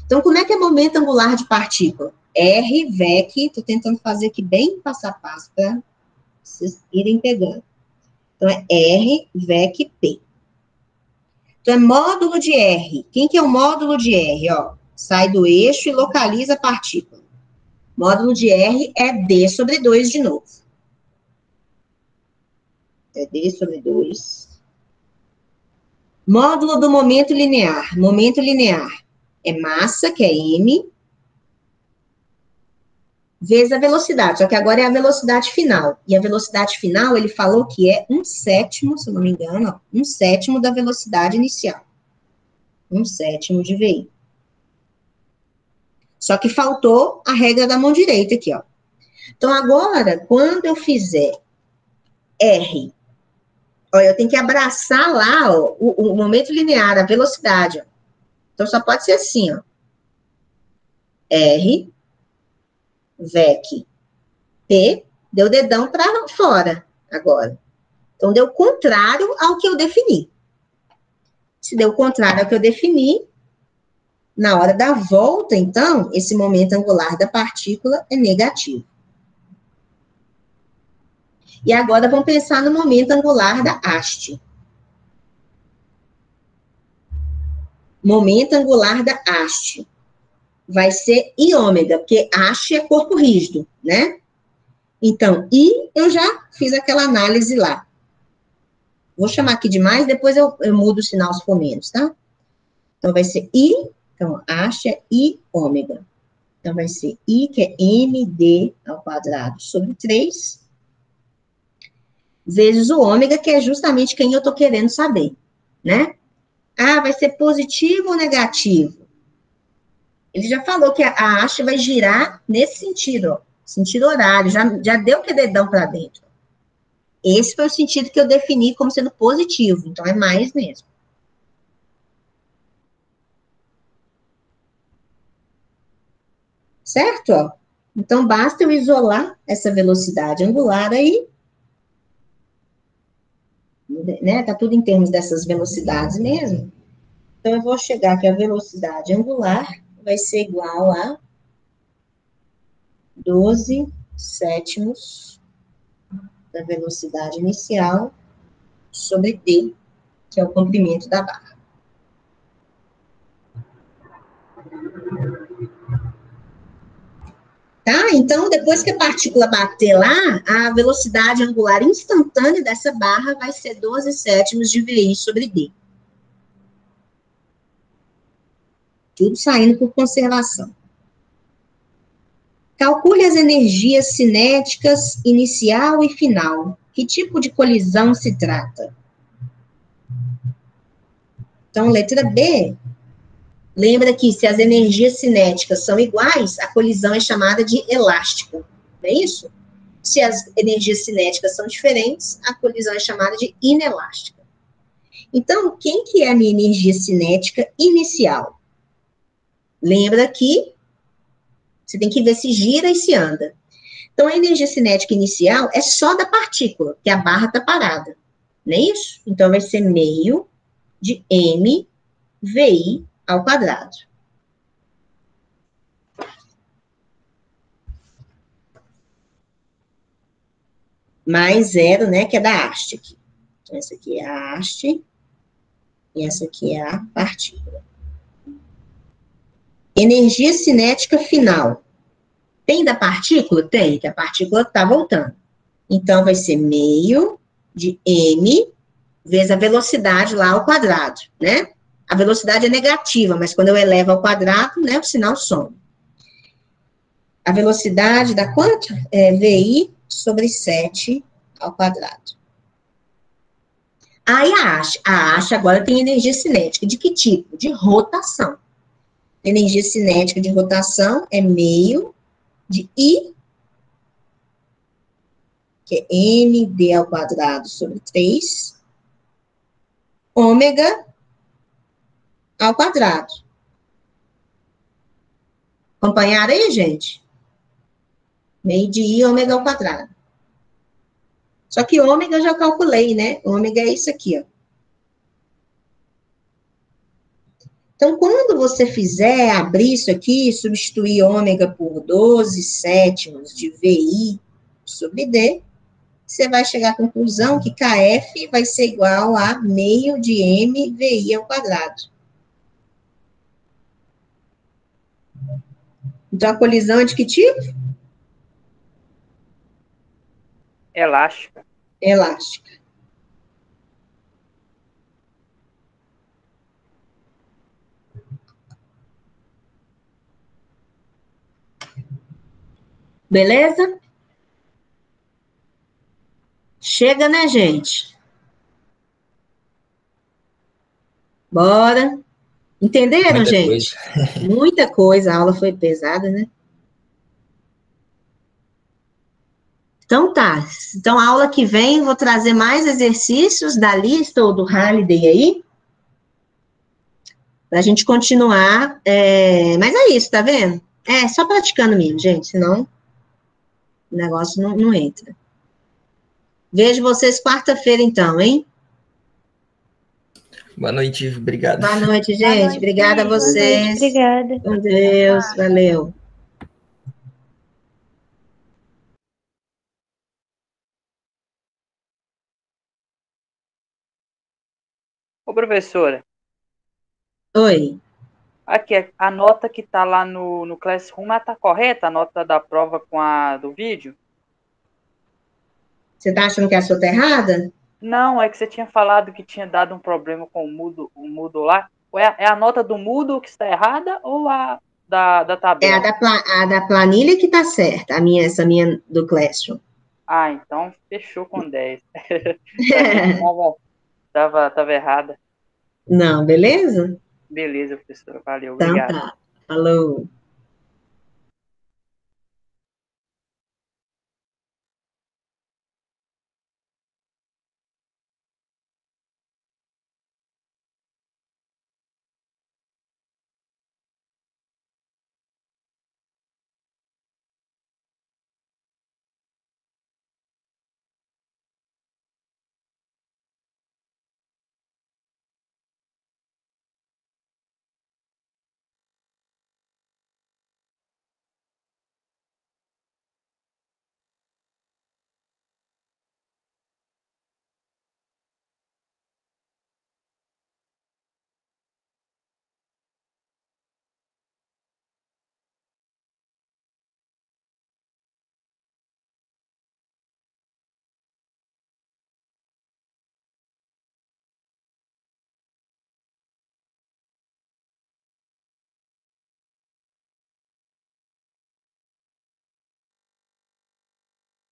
Então, como é que é momento angular de partícula? R, VEC, estou tentando fazer aqui bem passo a passo, para vocês irem pegando. Então, é R, VEC, P. Então, é módulo de R. Quem que é o módulo de R? Ó, sai do eixo e localiza a partícula. Módulo de R é D sobre 2 de novo. É D sobre 2. Módulo do momento linear. Momento linear é massa, que é M, vezes a velocidade. Só que agora é a velocidade final. E a velocidade final, ele falou que é 1/7, se eu não me engano, ó, 1/7 da velocidade inicial. 1/7 de VI. Só que faltou a regra da mão direita aqui, ó. Então, agora, quando eu fizer R, ó, eu tenho que abraçar lá, ó, o momento linear, a velocidade, ó. Então, só pode ser assim, ó. R, VEC, P, deu dedão para fora agora. Então, deu contrário ao que eu defini. Se deu contrário ao que eu defini, na hora da volta, então, esse momento angular da partícula é negativo. E agora, vamos pensar no momento angular da haste. Momento angular da haste vai ser I ômega, porque haste é corpo rígido, né? Então, I, eu já fiz aquela análise lá. Vou chamar aqui de mais, depois eu mudo o sinal se for menos, tá? Então, vai ser I, então, haste é I ômega. Então, vai ser I, que é MD ao quadrado sobre 3, vezes o ômega, que é justamente quem eu tô querendo saber, né? Ah, vai ser positivo ou negativo? Ele já falou que a haste vai girar nesse sentido, ó, sentido horário, já deu que dedão para dentro. Esse foi o sentido que eu defini como sendo positivo, então é mais mesmo. Certo? Ó? Então, basta eu isolar essa velocidade angular aí, né? Tá tudo em termos dessas velocidades mesmo. Então, eu vou chegar que a velocidade angular vai ser igual a 12/7 da velocidade inicial sobre T, que é o comprimento da barra. Tá? Então, depois que a partícula bater lá, a velocidade angular instantânea dessa barra vai ser 12/7 de VI sobre D. Tudo saindo por conservação. Calcule as energias cinéticas inicial e final. Que tipo de colisão se trata? Então, letra B Lembra que se as energias cinéticas são iguais, a colisão é chamada de elástica, não é isso? Se as energias cinéticas são diferentes, a colisão é chamada de inelástica. Então, quem que é a minha energia cinética inicial? Lembra que você tem que ver se gira e se anda. Então, a energia cinética inicial é só da partícula, que a barra está parada, não é isso? Então, vai ser meio de mvi ao quadrado. Mais zero, né, que é da haste aqui. Então, essa aqui é a haste e essa aqui é a partícula. Energia cinética final. Tem da partícula? Tem, que a partícula está voltando. Então, vai ser meio de m vezes a velocidade lá ao quadrado, né? A velocidade é negativa, mas quando eu elevo ao quadrado, né, o sinal some. A velocidade dá quanto? É VI sobre 7 ao quadrado. Aí a haste agora tem energia cinética. De que tipo? De rotação. Energia cinética de rotação é meio de I, que é md ao quadrado sobre 3, ômega ao quadrado. Acompanharam aí, gente? Meio de I, ômega ao quadrado. Só que ômega eu já calculei, né? Ômega é isso aqui, ó. Então, quando você fizer, abrir isso aqui, substituir ômega por 12 sétimos de VI sobre D, você vai chegar à conclusão que KF vai ser igual a meio de MVI ao quadrado. Então, a colisão é de que tipo? Elástica. Elástica. Beleza? Chega, né, gente? Bora. Entenderam, Muita gente? coisa. Muita coisa. A aula foi pesada, né? Então tá. Então, a aula que vem, vou trazer mais exercícios da lista ou do Halliday aí, pra gente continuar. Mas é isso, tá vendo? É só praticando mesmo, gente, senão o negócio não entra. Vejo vocês quarta-feira, então, hein? Boa noite, obrigado. Boa noite, Boa gente. noite, Obrigada a boa noite, vocês. obrigada. Com Deus. Valeu. Ô, professora, Oi. aqui, a nota que tá lá no Classroom, ela tá correta? A nota da prova com a do vídeo? Você tá achando que a sua tá errada? Não, é que você tinha falado que tinha dado um problema com o Moodle lá. É a nota do Moodle que está errada ou a da É tabela? a da planilha que tá certa, essa minha do Classroom. Ah, então fechou com 10. Eu achei que tava errada. Não, beleza? Beleza, professora. Valeu, Então obrigado. tá. Falou.